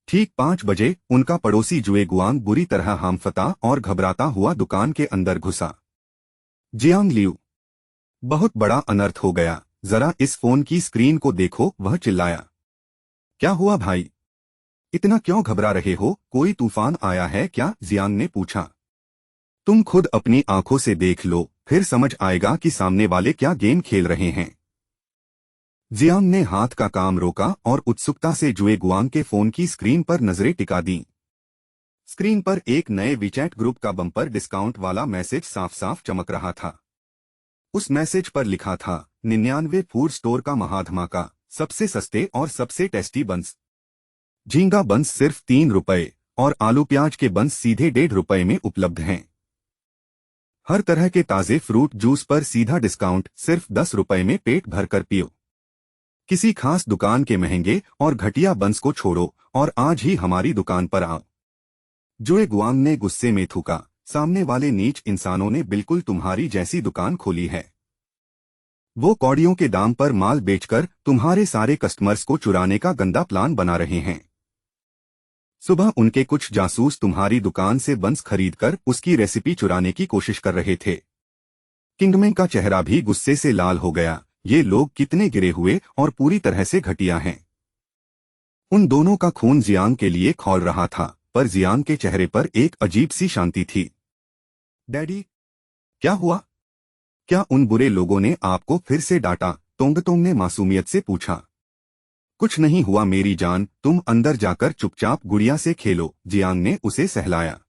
ठीक 5 बजे उनका पड़ोसी जुए गुआंग बुरी तरह हामफता और घबराता हुआ दुकान के अंदर घुसा। जियांग लियू, बहुत बड़ा अनर्थ हो गया, जरा इस फोन की स्क्रीन को देखो, वह चिल्लाया। क्या हुआ भाई, इतना क्यों घबरा रहे हो, कोई तूफान आया है क्या, जियांग ने पूछा। तुम खुद अपनी आंखों से देख लो, फिर समझ आएगा कि सामने वाले क्या गेम खेल रहे हैं। जियांग ने हाथ का काम रोका और उत्सुकता से जुए गुआंग के फोन की स्क्रीन पर नजरें टिका दी। स्क्रीन पर एक नए वीचैट ग्रुप का बम्पर डिस्काउंट वाला मैसेज साफ साफ चमक रहा था। उस मैसेज पर लिखा था, 99 फूड स्टोर का महाधमाका, सबसे सस्ते और सबसे टेस्टी बंस। झींगा बंस सिर्फ 3 रुपए और आलू प्याज के बंस सीधे 1.5 रुपए में उपलब्ध हैं। हर तरह के ताजे फ्रूट जूस पर सीधा डिस्काउंट, सिर्फ 10 रुपए में पेट भरकर पियो। किसी खास दुकान के महंगे और घटिया बंस को छोड़ो और आज ही हमारी दुकान पर आओ। जुए गुआंग ने गुस्से में थूका, सामने वाले नीच इंसानों ने बिल्कुल तुम्हारी जैसी दुकान खोली है। वो कौड़ियों के दाम पर माल बेचकर तुम्हारे सारे कस्टमर्स को चुराने का गंदा प्लान बना रहे हैं। सुबह उनके कुछ जासूस तुम्हारी दुकान से बंस खरीदकर उसकी रेसिपी चुराने की कोशिश कर रहे थे। किंगमेंग का चेहरा भी गुस्से से लाल हो गया, ये लोग कितने गिरे हुए और पूरी तरह से घटिया हैं। उन दोनों का खून जियांग के लिए खौल रहा था, पर जियांग के चेहरे पर एक अजीब सी शांति थी। डैडी, क्या हुआ, क्या उन बुरे लोगों ने आपको फिर से डांटा, तोंगतोंग ने मासूमियत से पूछा। कुछ नहीं हुआ मेरी जान, तुम अंदर जाकर चुपचाप गुड़िया से खेलो, जियांग ने उसे सहलाया।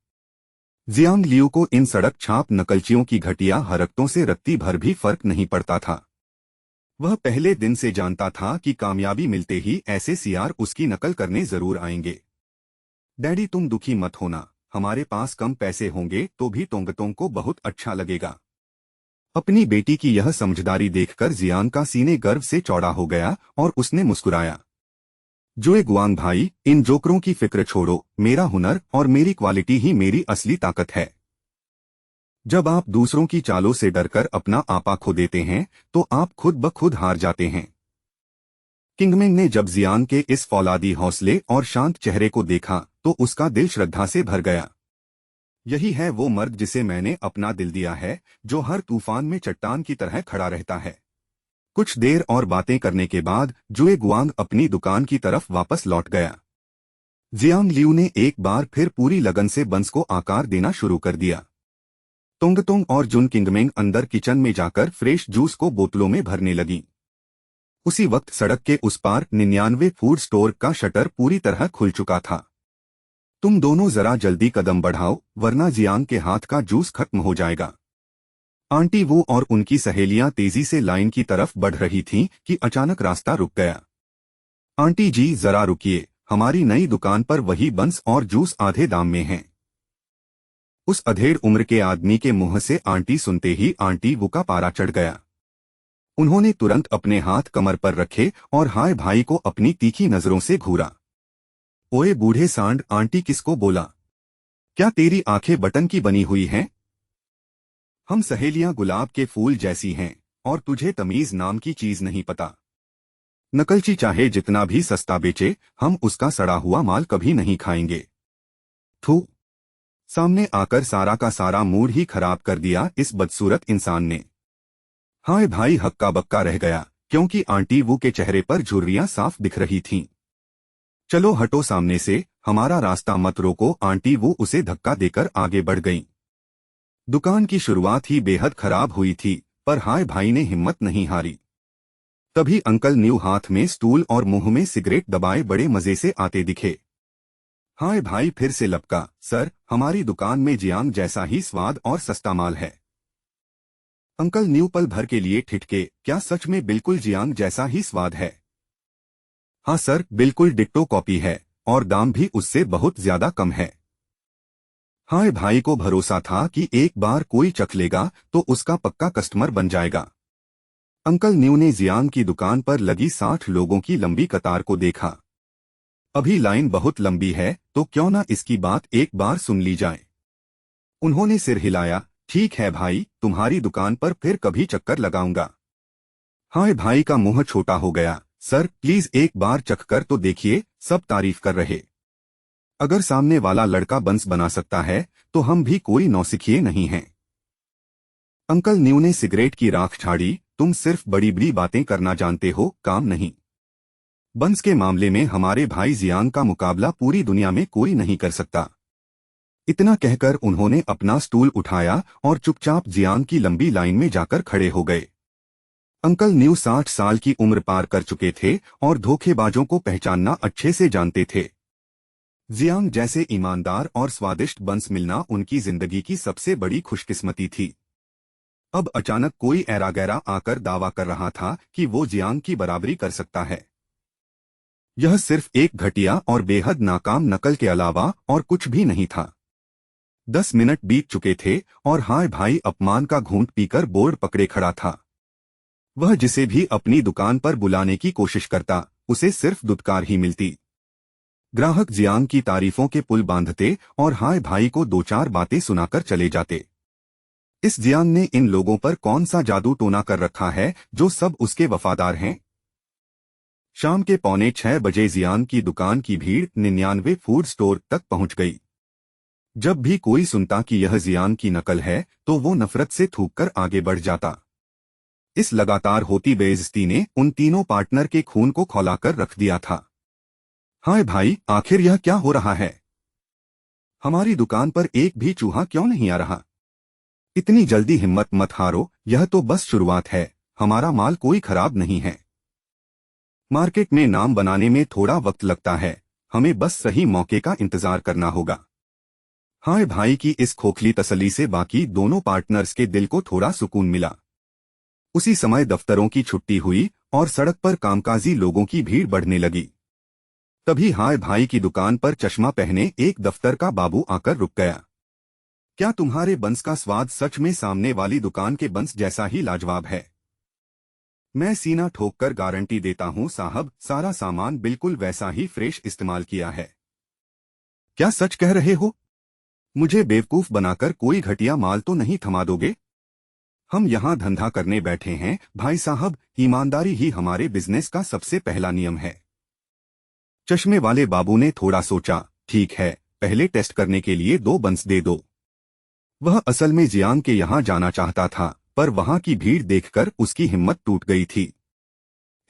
जियांग लियू को इन सड़क छाप नकलचियों की घटिया हरकतों से रत्ती भर भी फर्क नहीं पड़ता था। वह पहले दिन से जानता था कि कामयाबी मिलते ही ऐसे सियार उसकी नकल करने जरूर आएंगे। डैडी तुम दुखी मत होना, हमारे पास कम पैसे होंगे तो भी तोंगतोंग को बहुत अच्छा लगेगा। अपनी बेटी की यह समझदारी देखकर जियांग का सीने गर्व से चौड़ा हो गया और उसने मुस्कुराया। जुए गुआंग भाई, इन जोकरों की फिक्र छोड़ो, मेरा हुनर और मेरी क्वालिटी ही मेरी असली ताकत है। जब आप दूसरों की चालों से डरकर अपना आपा खो देते हैं तो आप खुद ब खुद हार जाते हैं। किंगमेंग ने जब जियांग के इस फौलादी हौसले और शांत चेहरे को देखा तो उसका दिल श्रद्धा से भर गया। यही है वो मर्द जिसे मैंने अपना दिल दिया है, जो हर तूफान में चट्टान की तरह खड़ा रहता है। कुछ देर और बातें करने के बाद जुए गुआंग अपनी दुकान की तरफ वापस लौट गया। जियांग लियू ने एक बार फिर पूरी लगन से बंस को आकार देना शुरू कर दिया। तोंगतोंग और जुन किंगमेंग अंदर किचन में जाकर फ्रेश जूस को बोतलों में भरने लगी। उसी वक्त सड़क के उस पार 99 फूड स्टोर का शटर पूरी तरह खुल चुका था। तुम दोनों जरा जल्दी कदम बढ़ाओ, वरना जियांग के हाथ का जूस खत्म हो जाएगा। आंटी वो और उनकी सहेलियां तेजी से लाइन की तरफ बढ़ रही थीं कि अचानक रास्ता रुक गया। आंटी जी जरा रुकिए, हमारी नई दुकान पर वही बंस और जूस आधे दाम में हैं। उस अधेड़ उम्र के आदमी के मुंह से आंटी सुनते ही आंटी वो का पारा चढ़ गया। उन्होंने तुरंत अपने हाथ कमर पर रखे और हाय भाई को अपनी तीखी नजरों से घूरा। ओए बूढ़े सांड, आंटी किसको बोला? क्या तेरी आंखें बटन की बनी हुई हैं? हम सहेलियां गुलाब के फूल जैसी हैं और तुझे तमीज नाम की चीज नहीं पता। नकलची चाहे जितना भी सस्ता बेचे, हम उसका सड़ा हुआ माल कभी नहीं खाएंगे। थू! सामने आकर सारा का सारा मूड ही खराब कर दिया इस बदसूरत इंसान ने। हाय भाई हक्का बक्का रह गया, क्योंकि आंटी वो के चेहरे पर झुर्रियां साफ दिख रही थीं। चलो हटो सामने से, हमारा रास्ता मत रोको। आंटी वो उसे धक्का देकर आगे बढ़ गईं। दुकान की शुरुआत ही बेहद खराब हुई थी, पर हाय भाई ने हिम्मत नहीं हारी। तभी अंकल न्यू हाथ में स्टूल और मुंह में सिगरेट दबाए बड़े मजे से आते दिखे। हाय भाई फिर से लपका, सर हमारी दुकान में जियांग जैसा ही स्वाद और सस्ता माल है। अंकल न्यू पल भर के लिए ठिठके, क्या सच में बिल्कुल जियांग जैसा ही स्वाद है? हाँ सर, बिल्कुल डिट्टो कॉपी है, और दाम भी उससे बहुत ज्यादा कम है। हाय भाई को भरोसा था कि एक बार कोई चख लेगा तो उसका पक्का कस्टमर बन जाएगा। अंकल न्यू ने जियांग की दुकान पर लगी 60 लोगों की लंबी कतार को देखा। अभी लाइन बहुत लंबी है, तो क्यों ना इसकी बात एक बार सुन ली जाए। उन्होंने सिर हिलाया, ठीक है भाई, तुम्हारी दुकान पर फिर कभी चक्कर लगाऊंगा। हाय भाई का मुंह छोटा हो गया, सर प्लीज एक बार चखकर तो देखिए, सब तारीफ कर रहे। अगर सामने वाला लड़का बंस बना सकता है तो हम भी कोई नौसिखिए नहीं हैं। अंकल न्यू ने सिगरेट की राख झाड़ी, तुम सिर्फ बड़ी बड़ी बातें करना जानते हो, काम नहीं। बंस के मामले में हमारे भाई जियांग का मुकाबला पूरी दुनिया में कोई नहीं कर सकता। इतना कहकर उन्होंने अपना स्टूल उठाया और चुपचाप जियांग की लंबी लाइन में जाकर खड़े हो गए। अंकल न्यू 60 साल की उम्र पार कर चुके थे और धोखेबाजों को पहचानना अच्छे से जानते थे। जियांग जैसे ईमानदार और स्वादिष्ट बंस मिलना उनकी जिंदगी की सबसे बड़ी खुशकिस्मती थी। अब अचानक कोई ऐरा गैरा आकर दावा कर रहा था कि वो जियांग की बराबरी कर सकता है। यह सिर्फ एक घटिया और बेहद नाकाम नकल के अलावा और कुछ भी नहीं था। 10 मिनट बीत चुके थे और हाय भाई अपमान का घूंट पीकर बोर्ड पकड़े खड़ा था। वह जिसे भी अपनी दुकान पर बुलाने की कोशिश करता, उसे सिर्फ दुत्कार ही मिलती। ग्राहक जियांग की तारीफों के पुल बांधते और हाय भाई को 2-4 बातें सुनाकर चले जाते। इस जियांग ने इन लोगों पर कौन सा जादू टोना कर रखा है जो सब उसके वफादार हैं? शाम के 5:45 बजे जियांग की दुकान की भीड़ 99 फूड स्टोर तक पहुंच गई। जब भी कोई सुनता कि यह जियांग की नकल है तो वो नफरत से थूककर आगे बढ़ जाता। इस लगातार होती बेइज्जती ने उन तीनों पार्टनर के खून को खौलाकर रख दिया था। हाय भाई, आखिर यह क्या हो रहा है? हमारी दुकान पर एक भी चूहा क्यों नहीं आ रहा? इतनी जल्दी हिम्मत मत हारो, यह तो बस शुरुआत है, हमारा माल कोई खराब नहीं है। मार्केट में नाम बनाने में थोड़ा वक्त लगता है, हमें बस सही मौके का इंतजार करना होगा। हाय भाई की इस खोखली तसल्ली से बाकी दोनों पार्टनर्स के दिल को थोड़ा सुकून मिला। उसी समय दफ्तरों की छुट्टी हुई और सड़क पर कामकाजी लोगों की भीड़ बढ़ने लगी। तभी हाय भाई की दुकान पर चश्मा पहने एक दफ्तर का बाबू आकर रुक गया। क्या तुम्हारे बंस का स्वाद सच में सामने वाली दुकान के बंस जैसा ही लाजवाब है? मैं सीना ठोककर गारंटी देता हूं साहब, सारा सामान बिल्कुल वैसा ही फ्रेश इस्तेमाल किया है। क्या सच कह रहे हो? मुझे बेवकूफ बनाकर कोई घटिया माल तो नहीं थमा दोगे? हम यहाँ धंधा करने बैठे हैं भाई साहब, ईमानदारी ही हमारे बिजनेस का सबसे पहला नियम है। चश्मे वाले बाबू ने थोड़ा सोचा, ठीक है, पहले टेस्ट करने के लिए 2 बंस दे दो। वह असल में जियांग के यहाँ जाना चाहता था, पर वहां की भीड़ देखकर उसकी हिम्मत टूट गई थी।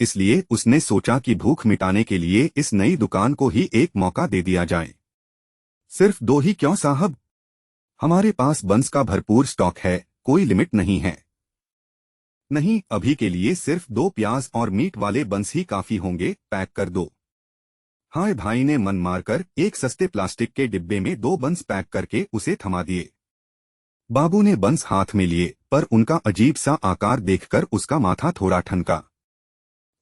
इसलिए उसने सोचा कि भूख मिटाने के लिए इस नई दुकान को ही एक मौका दे दिया जाए। सिर्फ 2 ही क्यों साहब? हमारे पास बंस का भरपूर स्टॉक है, कोई लिमिट नहीं है। नहीं, अभी के लिए सिर्फ 2 प्याज और मीट वाले बंस ही काफी होंगे, पैक कर दो। हाय भाई ने मन मारकर एक सस्ते प्लास्टिक के डिब्बे में 2 बंस पैक करके उसे थमा दिए। बाबू ने बंस हाथ में लिए, पर उनका अजीब सा आकार देखकर उसका माथा थोड़ा ठनका।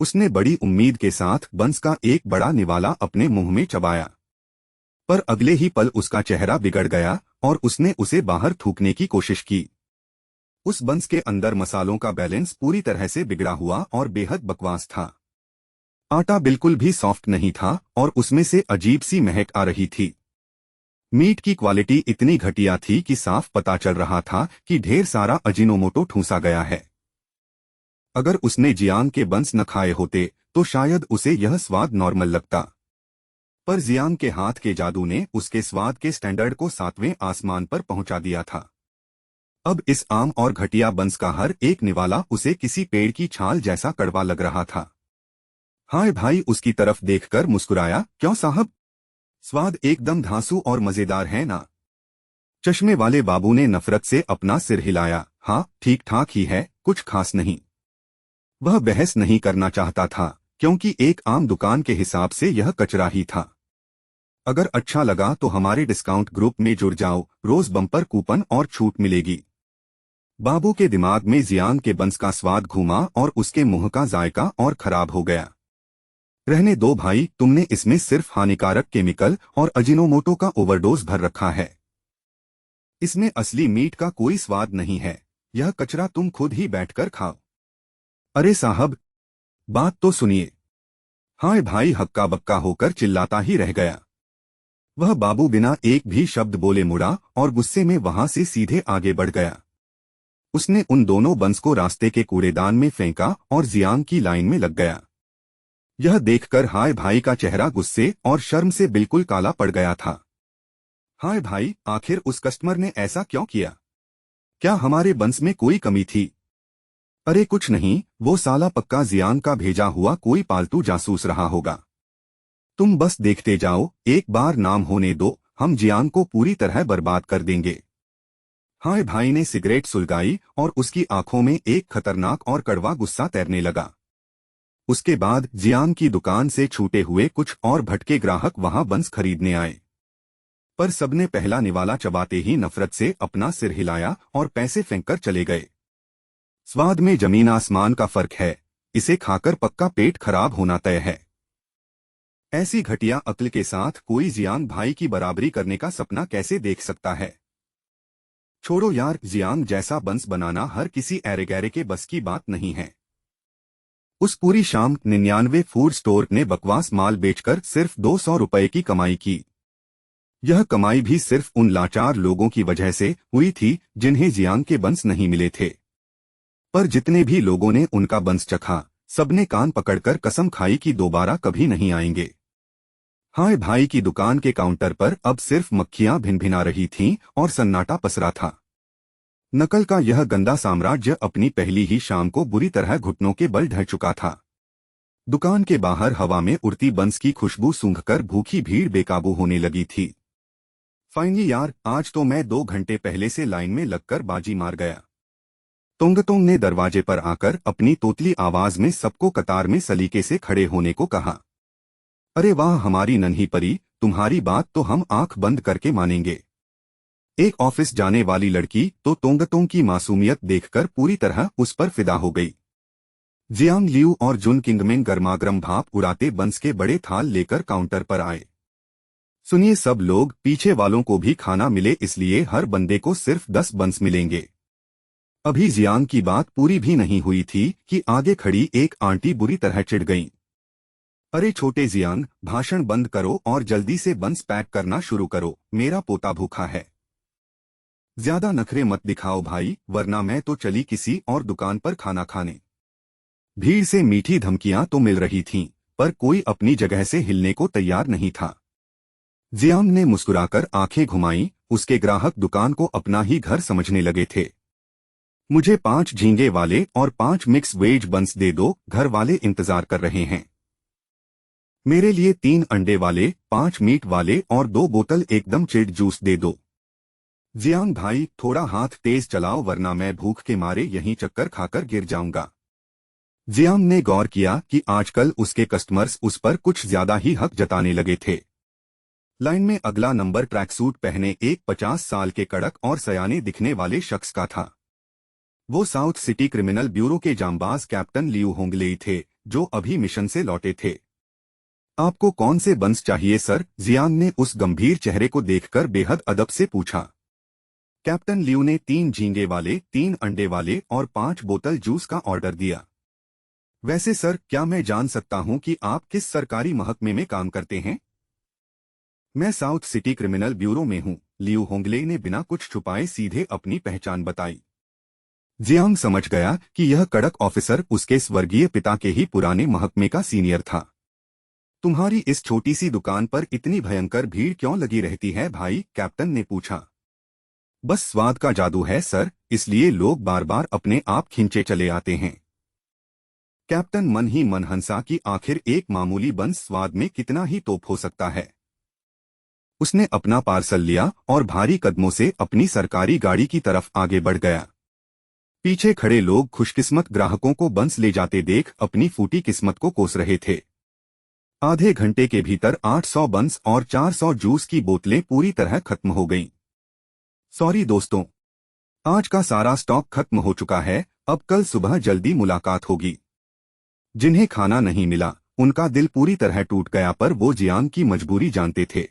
उसने बड़ी उम्मीद के साथ बंस का एक बड़ा निवाला अपने मुंह में चबाया, पर अगले ही पल उसका चेहरा बिगड़ गया और उसने उसे बाहर थूकने की कोशिश की। उस बंस के अंदर मसालों का बैलेंस पूरी तरह से बिगड़ा हुआ और बेहद बकवास था। आटा बिल्कुल भी सॉफ्ट नहीं था और उसमें से अजीब सी महक आ रही थी। मीट की क्वालिटी इतनी घटिया थी कि साफ पता चल रहा था कि ढेर सारा अजीनोमोटो ठूंसा गया है। अगर उसने जियांग के बंस न खाए होते तो शायद उसे यह स्वाद नॉर्मल लगता, पर जियांग के हाथ के जादू ने उसके स्वाद के स्टैंडर्ड को 7वें आसमान पर पहुंचा दिया था। अब इस आम और घटिया बंस का हर एक निवाला उसे किसी पेड़ की छाल जैसा कड़वा लग रहा था। हाय भाई उसकी तरफ देखकर मुस्कुराया, क्यों साहब, स्वाद एकदम धांसू और मजेदार है ना? चश्मे वाले बाबू ने नफरत से अपना सिर हिलाया। हाँ, ठीक ठाक ही है, कुछ खास नहीं। वह बहस नहीं करना चाहता था, क्योंकि एक आम दुकान के हिसाब से यह कचरा ही था। अगर अच्छा लगा तो हमारे डिस्काउंट ग्रुप में जुड़ जाओ, रोज बम्पर कूपन और छूट मिलेगी। बाबू के दिमाग में जियांग के बंस का स्वाद घूमा और उसके मुंह का जायका और खराब हो गया। रहने दो भाई, तुमने इसमें सिर्फ हानिकारक केमिकल और अजीनोमोटो का ओवरडोज भर रखा है। इसमें असली मीट का कोई स्वाद नहीं है, यह कचरा तुम खुद ही बैठकर खाओ। अरे साहब, बात तो सुनिए। हाय भाई हक्का बक्का होकर चिल्लाता ही रह गया। वह बाबू बिना एक भी शब्द बोले मुड़ा और गुस्से में वहां से सीधे आगे बढ़ गया। उसने उन दोनों बंस को रास्ते के कूड़ेदान में फेंका और जियांग की लाइन में लग गया। यह देखकर हाय भाई का चेहरा गुस्से और शर्म से बिल्कुल काला पड़ गया था। हाय भाई, आखिर उस कस्टमर ने ऐसा क्यों किया? क्या हमारे बंस में कोई कमी थी? अरे कुछ नहीं, वो साला पक्का जियांग का भेजा हुआ कोई पालतू जासूस रहा होगा। तुम बस देखते जाओ, एक बार नाम होने दो, हम जियांग को पूरी तरह बर्बाद कर देंगे। हाय भाई ने सिगरेट सुलगाई और उसकी आंखों में एक खतरनाक और कड़वा गुस्सा तैरने लगा। उसके बाद जियांग की दुकान से छूटे हुए कुछ और भटके ग्राहक वहां बंस खरीदने आए, पर सबने पहला निवाला चबाते ही नफरत से अपना सिर हिलाया और पैसे फेंककर चले गए। स्वाद में जमीन आसमान का फर्क है, इसे खाकर पक्का पेट खराब होना तय है। ऐसी घटिया अक्ल के साथ कोई जियांग भाई की बराबरी करने का सपना कैसे देख सकता है? छोड़ो यार, जियांग जैसा बंस बनाना हर किसी ऐरे गैरे के बस की बात नहीं है। उस पूरी शाम 99 फूड स्टोर ने बकवास माल बेचकर सिर्फ 200 रुपए की कमाई की। यह कमाई भी सिर्फ उन लाचार लोगों की वजह से हुई थी जिन्हें जियांग के बंस नहीं मिले थे। पर जितने भी लोगों ने उनका बंस चखा, सबने कान पकड़कर कसम खाई कि दोबारा कभी नहीं आएंगे। हाय भाई की दुकान के काउंटर पर अब सिर्फ मक्खियां भिनभिना रही थीं और सन्नाटा पसरा था। नकल का यह गंदा साम्राज्य अपनी पहली ही शाम को बुरी तरह घुटनों के बल ढह चुका था। दुकान के बाहर हवा में उड़ती बंस की खुशबू सूंघकर भूखी भीड़ बेकाबू होने लगी थी। फाइनली यार, आज तो मैं 2 घंटे पहले से लाइन में लगकर बाजी मार गया। तोंगतोंग ने दरवाजे पर आकर अपनी तोतली आवाज में सबको कतार में सलीके से खड़े होने को कहा। अरे वाह हमारी नन्ही परी, तुम्हारी बात तो हम आंख बंद करके मानेंगे। एक ऑफिस जाने वाली लड़की तो तोंगतोंग की मासूमियत देखकर पूरी तरह उस पर फिदा हो गई। जियांग लियू और जुन किंगमेंग गर्मागर्म भाप उड़ाते बंस के बड़े थाल लेकर काउंटर पर आए। सुनिए सब लोग, पीछे वालों को भी खाना मिले, इसलिए हर बंदे को सिर्फ 10 बंस मिलेंगे। अभी जियांग की बात पूरी भी नहीं हुई थी कि आगे खड़ी एक आंटी बुरी तरह चिढ़ गईं। अरे छोटे जियांग, भाषण बंद करो और जल्दी से बंस पैक करना शुरू करो, मेरा पोता भूखा है। ज्यादा नखरे मत दिखाओ भाई, वरना मैं तो चली किसी और दुकान पर खाना खाने। भीड़ से मीठी धमकियां तो मिल रही थीं, पर कोई अपनी जगह से हिलने को तैयार नहीं था। जियांग ने मुस्कुराकर आंखें घुमाईं, उसके ग्राहक दुकान को अपना ही घर समझने लगे थे। मुझे 5 झींगे वाले और 5 मिक्स वेज बंस दे दो, घर वाले इंतजार कर रहे हैं। मेरे लिए 3 अंडे वाले, 5 मीट वाले और 2 बोतल एकदम चिल्ड जूस दे दो। जियांग भाई, थोड़ा हाथ तेज चलाओ वरना मैं भूख के मारे यहीं चक्कर खाकर गिर जाऊंगा। जियांग ने गौर किया कि आजकल उसके कस्टमर्स उस पर कुछ ज्यादा ही हक जताने लगे थे। लाइन में अगला नंबर ट्रैक सूट पहने एक 50 साल के कड़क और सयाने दिखने वाले शख्स का था। वो साउथ सिटी क्रिमिनल ब्यूरो के जांबाज कैप्टन लियू होंगलेई थे, जो अभी मिशन से लौटे थे। आपको कौन से बंस चाहिए सर? जियांग ने उस गंभीर चेहरे को देखकर बेहद अदब से पूछा। कैप्टन लियू ने 3 झींगे वाले, 3 अंडे वाले और 5 बोतल जूस का ऑर्डर दिया। वैसे सर, क्या मैं जान सकता हूं कि आप किस सरकारी महकमे में काम करते हैं? मैं साउथ सिटी क्रिमिनल ब्यूरो में हूं। लियू होंगले ने बिना कुछ छुपाए सीधे अपनी पहचान बताई। जियांग समझ गया कि यह कड़क ऑफिसर उसके स्वर्गीय पिता के ही पुराने महकमे का सीनियर था। तुम्हारी इस छोटी सी दुकान पर इतनी भयंकर भीड़ क्यों लगी रहती है भाई? कैप्टन ने पूछा। बस स्वाद का जादू है सर, इसलिए लोग बार बार अपने आप खींचे चले आते हैं। कैप्टन मन ही मन हंसा कि आखिर एक मामूली बंस स्वाद में कितना ही तोप हो सकता है। उसने अपना पार्सल लिया और भारी कदमों से अपनी सरकारी गाड़ी की तरफ आगे बढ़ गया। पीछे खड़े लोग खुशकिस्मत ग्राहकों को बंस ले जाते देख अपनी फूटी किस्मत को कोस रहे थे। आधे घंटे के भीतर 800 बंस और 400 जूस की बोतलें पूरी तरह खत्म हो गईं। सॉरी दोस्तों, आज का सारा स्टॉक खत्म हो चुका है, अब कल सुबह जल्दी मुलाकात होगी। जिन्हें खाना नहीं मिला उनका दिल पूरी तरह टूट गया, पर वो जियांग की मजबूरी जानते थे।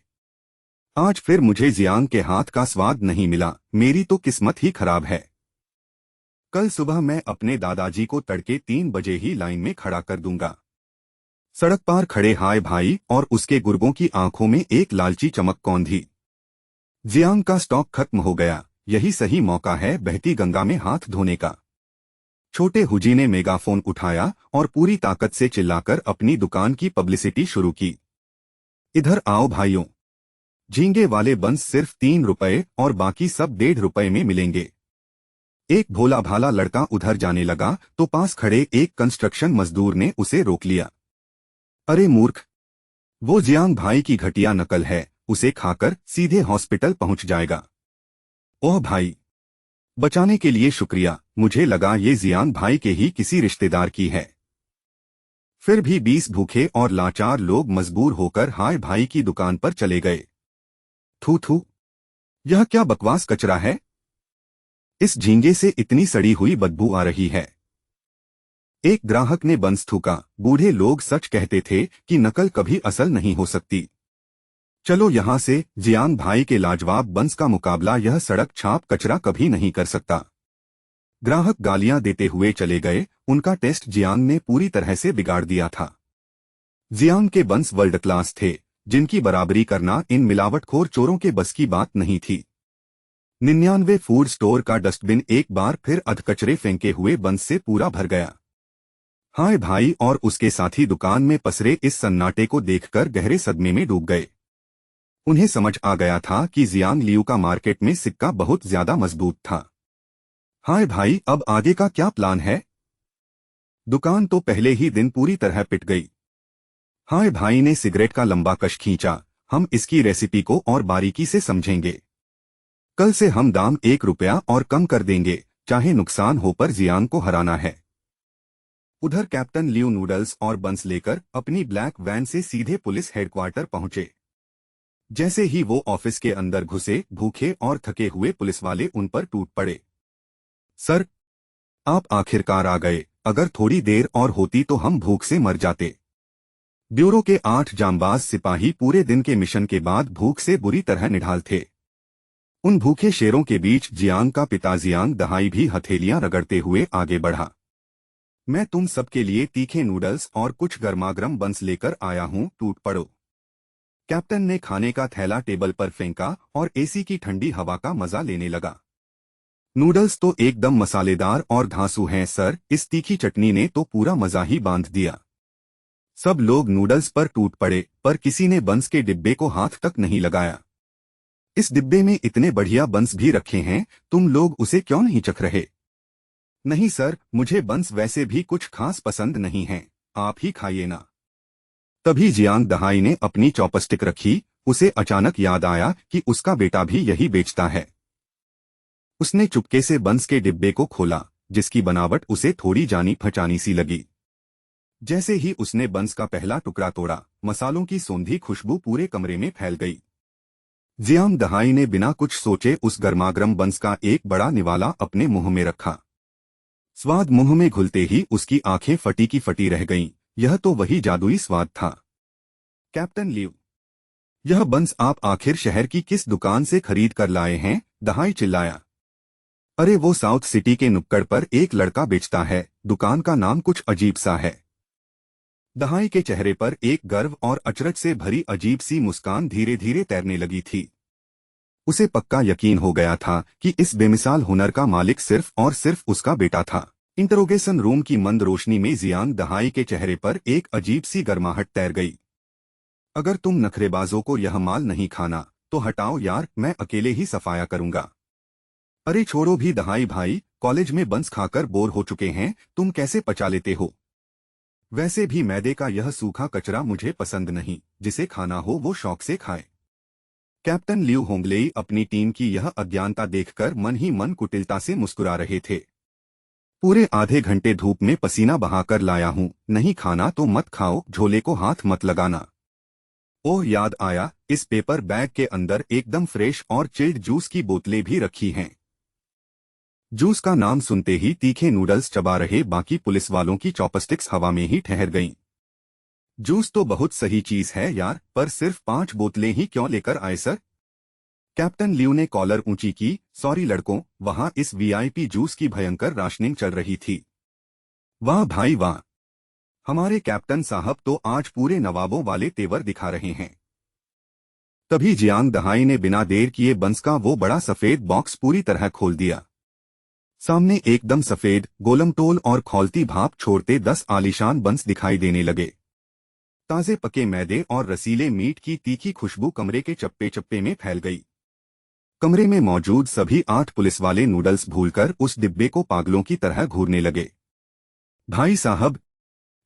आज फिर मुझे जियांग के हाथ का स्वाद नहीं मिला, मेरी तो किस्मत ही खराब है। कल सुबह मैं अपने दादाजी को तड़के 3 बजे ही लाइन में खड़ा कर दूंगा। सड़क पार खड़े हाय भाई और उसके गुर्गों की आंखों में एक लालची चमक कौंधी। जियांग का स्टॉक खत्म हो गया, यही सही मौका है बहती गंगा में हाथ धोने का। छोटे हुजी ने मेगाफोन उठाया और पूरी ताकत से चिल्लाकर अपनी दुकान की पब्लिसिटी शुरू की। इधर आओ भाइयों, झींगे वाले बंस सिर्फ 3 रुपए और बाकी सब 1.5 रुपए में मिलेंगे। एक भोला भाला लड़का उधर जाने लगा तो पास खड़े एक कंस्ट्रक्शन मजदूर ने उसे रोक लिया। अरे मूर्ख, वो जियांग भाई की घटिया नकल है, उसे खाकर सीधे हॉस्पिटल पहुंच जाएगा। ओह भाई, बचाने के लिए शुक्रिया, मुझे लगा ये जियांग भाई के ही किसी रिश्तेदार की है। फिर भी 20 भूखे और लाचार लोग मजबूर होकर हाय भाई की दुकान पर चले गए। थू थू, यह क्या बकवास कचरा है? इस झींगे से इतनी सड़ी हुई बदबू आ रही है। एक ग्राहक ने बंस थूका। बूढ़े लोग सच कहते थे कि नकल कभी असल नहीं हो सकती। चलो यहां से, जियांग भाई के लाजवाब बंस का मुकाबला यह सड़क छाप कचरा कभी नहीं कर सकता। ग्राहक गालियां देते हुए चले गए, उनका टेस्ट जियांग ने पूरी तरह से बिगाड़ दिया था। जियांग के बंस वर्ल्ड क्लास थे, जिनकी बराबरी करना इन मिलावटखोर चोरों के बस की बात नहीं थी। 99 फूड स्टोर का डस्टबिन एक बार फिर अधकचरे फेंके हुए बंस से पूरा भर गया। हाय भाई और उसके साथी दुकान में पसरे इस सन्नाटे को देखकर गहरे सदमे में डूब गए। उन्हें समझ आ गया था कि जियांग लियू का मार्केट में सिक्का बहुत ज्यादा मजबूत था। हाय भाई, अब आगे का क्या प्लान है? दुकान तो पहले ही दिन पूरी तरह पिट गई। हाय भाई ने सिगरेट का लंबा कश खींचा। हम इसकी रेसिपी को और बारीकी से समझेंगे। कल से हम दाम 1 रुपया और कम कर देंगे, चाहे नुकसान हो, पर जियांग को हराना है। उधर कैप्टन लियू नूडल्स और बंस लेकर अपनी ब्लैक वैन से सीधे पुलिस हेडक्वार्टर पहुंचे। जैसे ही वो ऑफिस के अंदर घुसे, भूखे और थके हुए पुलिस वाले उन पर टूट पड़े। सर, आप आखिरकार आ गए, अगर थोड़ी देर और होती तो हम भूख से मर जाते। ब्यूरो के 8 जांबाज सिपाही पूरे दिन के मिशन के बाद भूख से बुरी तरह निढाल थे। उन भूखे शेरों के बीच जियांग का पिता जियांग दहाई भी हथेलियां रगड़ते हुए आगे बढ़ा। मैं तुम सबके लिए तीखे नूडल्स और कुछ गर्मागर्म बंस लेकर आया हूं, टूट पड़ो। कैप्टन ने खाने का थैला टेबल पर फेंका और एसी की ठंडी हवा का मजा लेने लगा। नूडल्स तो एकदम मसालेदार और धांसू हैं सर, इस तीखी चटनी ने तो पूरा मजा ही बांध दिया। सब लोग नूडल्स पर टूट पड़े, पर किसी ने बंस के डिब्बे को हाथ तक नहीं लगाया। इस डिब्बे में इतने बढ़िया बंस भी रखे हैं, तुम लोग उसे क्यों नहीं चख रहे? नहीं सर, मुझे बंस वैसे भी कुछ खास पसंद नहीं है, आप ही खाइए ना। तभी जियांग दहाई ने अपनी चॉपस्टिक रखी। उसे अचानक याद आया कि उसका बेटा भी यही बेचता है। उसने चुपके से बंस के डिब्बे को खोला, जिसकी बनावट उसे थोड़ी जानी पहचानी सी लगी। जैसे ही उसने बंस का पहला टुकड़ा तोड़ा, मसालों की सौंधी खुशबू पूरे कमरे में फैल गई। जियांग दहाई ने बिना कुछ सोचे उस गर्मागर्म बंस का एक बड़ा निवाला अपने मुंह में रखा। स्वाद मुंह में घुलते ही उसकी आंखें फटी की फटी रह गईं। यह तो वही जादुई स्वाद था। कैप्टन लियू, यह बंस आप आखिर शहर की किस दुकान से खरीद कर लाए हैं? दहाई चिल्लाया। अरे वो साउथ सिटी के नुक्कड़ पर एक लड़का बेचता है, दुकान का नाम कुछ अजीब सा है। दहाई के चेहरे पर एक गर्व और अचरज से भरी अजीब सी मुस्कान धीरे धीरे तैरने लगी थी। उसे पक्का यकीन हो गया था कि इस बेमिसाल हुनर का मालिक सिर्फ और सिर्फ उसका बेटा था। इंटरोगेशन रूम की मंद रोशनी में जियांग दहाई के चेहरे पर एक अजीब सी गर्माहट तैर गई। अगर तुम नखरेबाजों को यह माल नहीं खाना तो हटाओ यार, मैं अकेले ही सफाया करूंगा। अरे छोड़ो भी दहाई भाई, कॉलेज में बंस खाकर बोर हो चुके हैं, तुम कैसे पचा लेते हो? वैसे भी मैदे का यह सूखा कचरा मुझे पसंद नहीं, जिसे खाना हो वो शौक से खाए। कैप्टन लियू होंगलेई अपनी टीम की यह अज्ञानता देखकर मन ही मन कुटिलता से मुस्कुरा रहे थे। पूरे आधे घंटे धूप में पसीना बहाकर लाया हूं, नहीं खाना तो मत खाओ, झोले को हाथ मत लगाना। ओह याद आया, इस पेपर बैग के अंदर एकदम फ्रेश और चिल्ड जूस की बोतलें भी रखी हैं। जूस का नाम सुनते ही तीखे नूडल्स चबा रहे बाकी पुलिस वालों की चॉपस्टिक्स हवा में ही ठहर गईं। जूस तो बहुत सही चीज है यार, पर सिर्फ 5 बोतलें ही क्यों लेकर आए सर? कैप्टन लियू ने कॉलर ऊंची की। सॉरी लड़कों, वहां इस वीआईपी जूस की भयंकर राशनिंग चल रही थी। वाह भाई वाह, हमारे कैप्टन साहब तो आज पूरे नवाबों वाले तेवर दिखा रहे हैं। तभी जियांग दहाई ने बिना देर किए बंस का वो बड़ा सफेद बॉक्स पूरी तरह खोल दिया। सामने एकदम सफेद, गोलमटोल और खौलती भाप छोड़ते 10 आलीशान बंस दिखाई देने लगे। ताजे पके मैदे और रसीले मीट की तीखी खुशबू कमरे के चप्पे चप्पे में फैल गई। कमरे में मौजूद सभी 8 पुलिस वाले नूडल्स भूलकर उस डिब्बे को पागलों की तरह घूरने लगे। भाई साहब,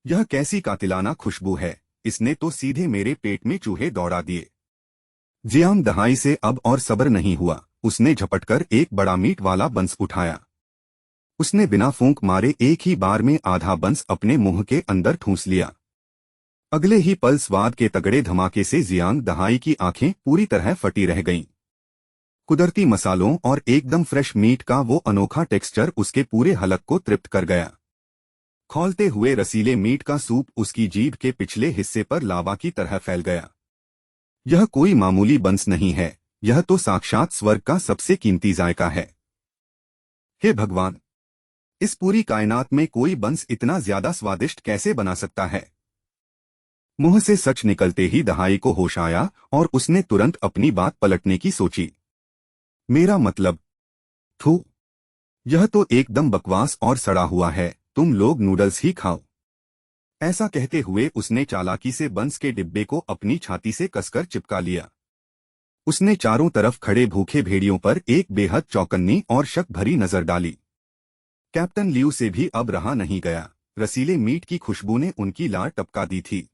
यह कैसी कातिलाना खुशबू है, इसने तो सीधे मेरे पेट में चूहे दौड़ा दिए। जियांग दहाई से अब और सब्र नहीं हुआ। उसने झपटकर एक बड़ा मीट वाला बंस उठाया। उसने बिना फूंक मारे एक ही बार में आधा बंस अपने मुंह के अंदर ठूंस लिया। अगले ही पल स्वाद के तगड़े धमाके से जियांग दहाई की आंखें पूरी तरह फटी रह गईं। कुदरती मसालों और एकदम फ्रेश मीट का वो अनोखा टेक्सचर उसके पूरे हलक को तृप्त कर गया। खौलते हुए रसीले मीट का सूप उसकी जीभ के पिछले हिस्से पर लावा की तरह फैल गया। यह कोई मामूली बंस नहीं है, यह तो साक्षात स्वर्ग का सबसे कीमती जायका है। हे भगवान, इस पूरी कायनात में कोई बंस इतना ज्यादा स्वादिष्ट कैसे बना सकता है? मुंह से सच निकलते ही दहाई को होश आया और उसने तुरंत अपनी बात पलटने की सोची। मेरा मतलब, थू, यह तो एकदम बकवास और सड़ा हुआ है, तुम लोग नूडल्स ही खाओ। ऐसा कहते हुए उसने चालाकी से बंस के डिब्बे को अपनी छाती से कसकर चिपका लिया। उसने चारों तरफ खड़े भूखे भेड़ियों पर एक बेहद चौकन्नी और शक भरी नजर डाली। कैप्टन लियू से भी अब रहा नहीं गया। रसीले मीट की खुशबू ने उनकी लार टपका दी थी।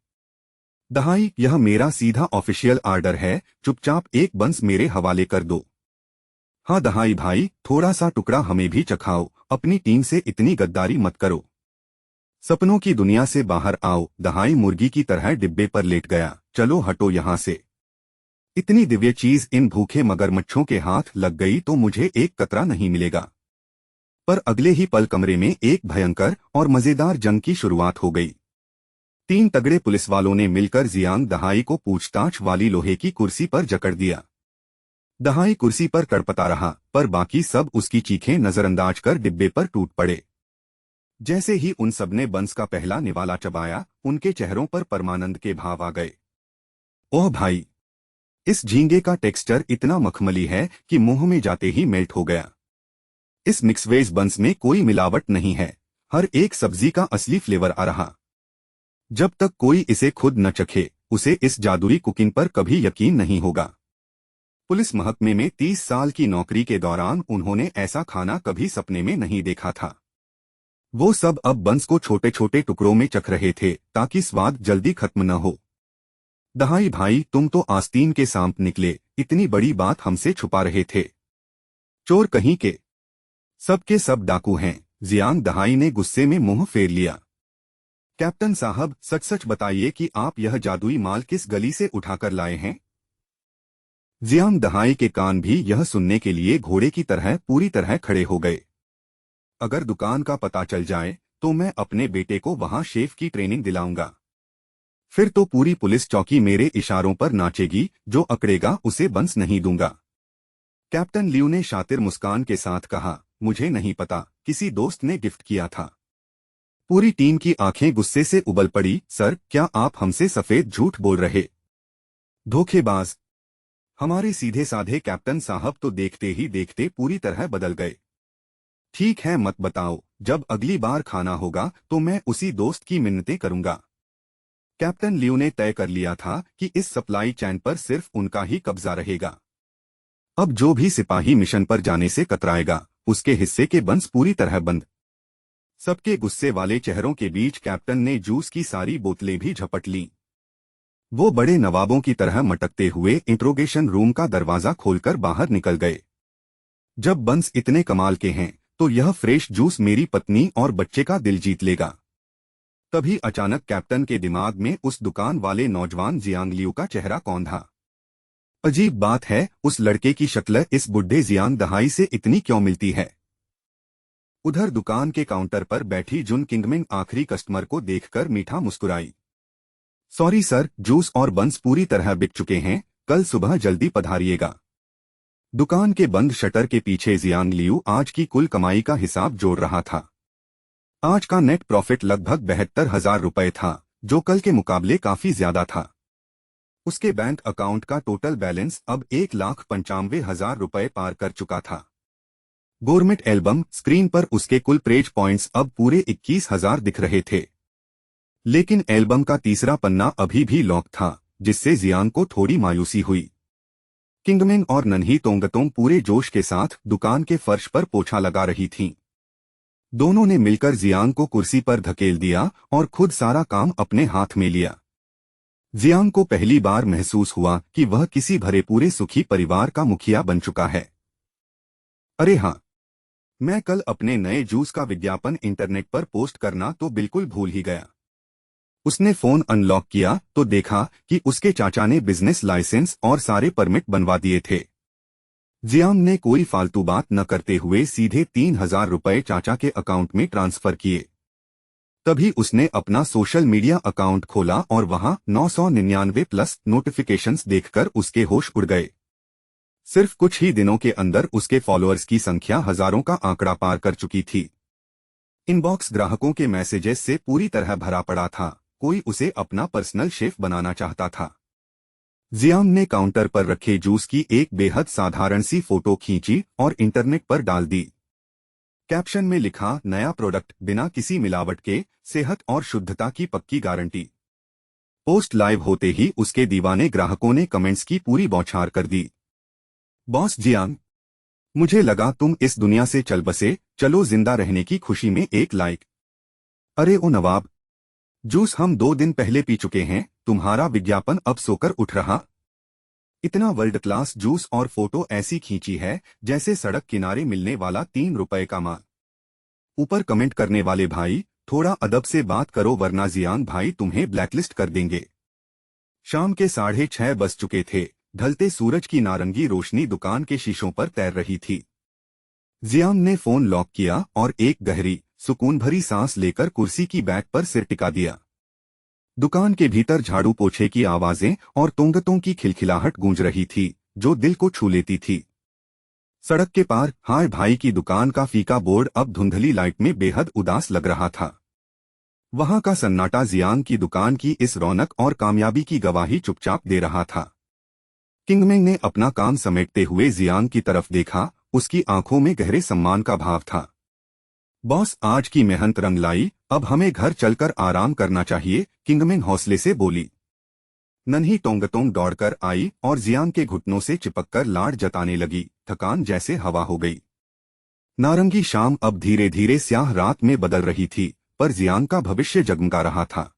दहाई, यह मेरा सीधा ऑफिशियल आर्डर है, चुपचाप एक बंस मेरे हवाले कर दो। हाँ दहाई भाई, थोड़ा सा टुकड़ा हमें भी चखाओ, अपनी टीम से इतनी गद्दारी मत करो। सपनों की दुनिया से बाहर आओ। दहाई मुर्गी की तरह डिब्बे पर लेट गया। चलो हटो यहाँ से। इतनी दिव्य चीज इन भूखे मगरमच्छों के हाथ लग गई तो मुझे एक कतरा नहीं मिलेगा। पर अगले ही पल कमरे में एक भयंकर और मजेदार जंग की शुरुआत हो गई। 3 तगड़े पुलिस वालों ने मिलकर जियांग दहाई को पूछताछ वाली लोहे की कुर्सी पर जकड़ दिया। दहाई कुर्सी पर तड़पता रहा, पर बाकी सब उसकी चीखें नजरअंदाज कर डिब्बे पर टूट पड़े। जैसे ही उन सबने बंस का पहला निवाला चबाया, उनके चेहरों पर परमानंद के भाव आ गए। ओह भाई, इस झींगे का टेक्सचर इतना मखमली है कि मुंह में जाते ही मेल्ट हो गया। इस मिक्सवेज बंस में कोई मिलावट नहीं है, हर एक सब्जी का असली फ्लेवर आ रहा। जब तक कोई इसे खुद न चखे, उसे इस जादुई कुकिंग पर कभी यकीन नहीं होगा। पुलिस महकमे में 30 साल की नौकरी के दौरान उन्होंने ऐसा खाना कभी सपने में नहीं देखा था। वो सब अब बंस को छोटे छोटे टुकड़ों में चख रहे थे ताकि स्वाद जल्दी खत्म न हो। दहाई भाई, तुम तो आस्तीन के सांप निकले, इतनी बड़ी बात हमसे छुपा रहे थे। चोर कहीं के। सबके सब डाकू हैं। जियांग दहाई ने गुस्से में मुंह फेर लिया। कैप्टन साहब, सच सच बताइए कि आप यह जादुई माल किस गली से उठाकर लाए हैं? जियांग दहाई के कान भी यह सुनने के लिए घोड़े की तरह पूरी तरह खड़े हो गए। अगर दुकान का पता चल जाए तो मैं अपने बेटे को वहां शेफ की ट्रेनिंग दिलाऊंगा। फिर तो पूरी पुलिस चौकी मेरे इशारों पर नाचेगी, जो अकड़ेगा उसे बंस नहीं दूंगा। कैप्टन लियू ने शातिर मुस्कान के साथ कहा, मुझे नहीं पता, किसी दोस्त ने गिफ्ट किया था। पूरी टीम की आंखें गुस्से से उबल पड़ी। सर, क्या आप हमसे सफेद झूठ बोल रहे? धोखेबाज! हमारे सीधे साधे कैप्टन साहब तो देखते ही देखते पूरी तरह बदल गए। ठीक है, मत बताओ। जब अगली बार खाना होगा तो मैं उसी दोस्त की मिन्नतें करूंगा। कैप्टन लियू ने तय कर लिया था कि इस सप्लाई चैन पर सिर्फ उनका ही कब्जा रहेगा। अब जो भी सिपाही मिशन पर जाने से कतराएगा, उसके हिस्से के बंस पूरी तरह बंद। सबके गुस्से वाले चेहरों के बीच कैप्टन ने जूस की सारी बोतलें भी झपट लीं। वो बड़े नवाबों की तरह मटकते हुए इंट्रोगेशन रूम का दरवाजा खोलकर बाहर निकल गए। जब बंस इतने कमाल के हैं तो यह फ्रेश जूस मेरी पत्नी और बच्चे का दिल जीत लेगा। तभी अचानक कैप्टन के दिमाग में उस दुकान वाले नौजवान जियांग लियू का चेहरा कौंधा। अजीब बात है, उस लड़के की शक्ल इस बुढ़े जियांग दहाई से इतनी क्यों मिलती है? उधर दुकान के काउंटर पर बैठी जुन किंगमिंग आखिरी कस्टमर को देखकर मीठा मुस्कुराई। सॉरी सर, जूस और बंस पूरी तरह बिक चुके हैं, कल सुबह जल्दी पधारिएगा। दुकान के बंद शटर के पीछे जियांग लियू आज की कुल कमाई का हिसाब जोड़ रहा था। आज का नेट प्रॉफिट लगभग 72,000 रुपए था, जो कल के मुकाबले काफी ज्यादा था। उसके बैंक अकाउंट का टोटल बैलेंस अब 1,95,000 रुपए पार कर चुका था। गवर्नमेंट एल्बम स्क्रीन पर उसके कुल पेज पॉइंट्स अब पूरे 21,000 दिख रहे थे। लेकिन एल्बम का तीसरा पन्ना अभी भी लॉक था, जिससे जियांग को थोड़ी मायूसी हुई। किंगमिन और नन्ही तोंगतोंग पूरे जोश के साथ दुकान के फर्श पर पोछा लगा रही थीं। दोनों ने मिलकर जियांग को कुर्सी पर धकेल दिया और खुद सारा काम अपने हाथ में लिया। जियांग को पहली बार महसूस हुआ कि वह किसी भरे पूरे सुखी परिवार का मुखिया बन चुका है। अरे हाँ, मैं कल अपने नए जूस का विज्ञापन इंटरनेट पर पोस्ट करना तो बिल्कुल भूल ही गया। उसने फोन अनलॉक किया तो देखा कि उसके चाचा ने बिजनेस लाइसेंस और सारे परमिट बनवा दिए थे। जियांग ने कोई फालतू बात न करते हुए सीधे 3,000 रुपए चाचा के अकाउंट में ट्रांसफर किए। तभी उसने अपना सोशल मीडिया अकाउंट खोला और वहां 999 प्लस नोटिफिकेशंस देखकर उसके होश उड़ गए। सिर्फ कुछ ही दिनों के अंदर उसके फॉलोअर्स की संख्या हजारों का आंकड़ा पार कर चुकी थी। इनबॉक्स ग्राहकों के मैसेजेस से पूरी तरह भरा पड़ा था। कोई उसे अपना पर्सनल शेफ बनाना चाहता था। जियांग ने काउंटर पर रखे जूस की एक बेहद साधारण सी फोटो खींची और इंटरनेट पर डाल दी। कैप्शन में लिखा, नया प्रोडक्ट, बिना किसी मिलावट के, सेहत और शुद्धता की पक्की गारंटी। पोस्ट लाइव होते ही उसके दीवाने ग्राहकों ने कमेंट्स की पूरी बौछार कर दी। बॉस जियांग, मुझे लगा तुम इस दुनिया से चल बसे, चलो जिंदा रहने की खुशी में एक लाइक। अरे ओ नवाब, जूस हम 2 दिन पहले पी चुके हैं, तुम्हारा विज्ञापन अब सोकर उठ रहा। इतना वर्ल्ड क्लास जूस और फोटो ऐसी खींची है जैसे सड़क किनारे मिलने वाला 3 रुपए का माल। ऊपर कमेंट करने वाले भाई, थोड़ा अदब से बात करो वरना जियांग भाई तुम्हें ब्लैकलिस्ट कर देंगे। शाम के 6:30 बज चुके थे। ढलते सूरज की नारंगी रोशनी दुकान के शीशों पर तैर रही थी। जियांग ने फोन लॉक किया और एक गहरी, सुकून भरी सांस लेकर कुर्सी की बैक पर सिर टिका दिया। दुकान के भीतर झाड़ू पोछे की आवाजें और तोंगतों की खिलखिलाहट गूंज रही थी, जो दिल को छू लेती थी। सड़क के पार हाय भाई की दुकान का फीका बोर्ड अब धुंधली लाइट में बेहद उदास लग रहा था। वहां का सन्नाटा जियांग की दुकान की इस रौनक और कामयाबी की गवाही चुपचाप दे रहा था। किंगमिंग ने अपना काम समेटते हुए जियांग की तरफ देखा। उसकी आंखों में गहरे सम्मान का भाव था। बॉस, आज की मेहनत रंग लाई, अब हमें घर चलकर आराम करना चाहिए, किंगमिंग हौसले से बोली। नन्ही टोंगतोंग दौड़कर आई और जियांग के घुटनों से चिपककर लाड जताने लगी। थकान जैसे हवा हो गई। नारंगी शाम अब धीरे धीरे स्याह रात में बदल रही थी, पर जियांग का भविष्य जगमगा रहा था।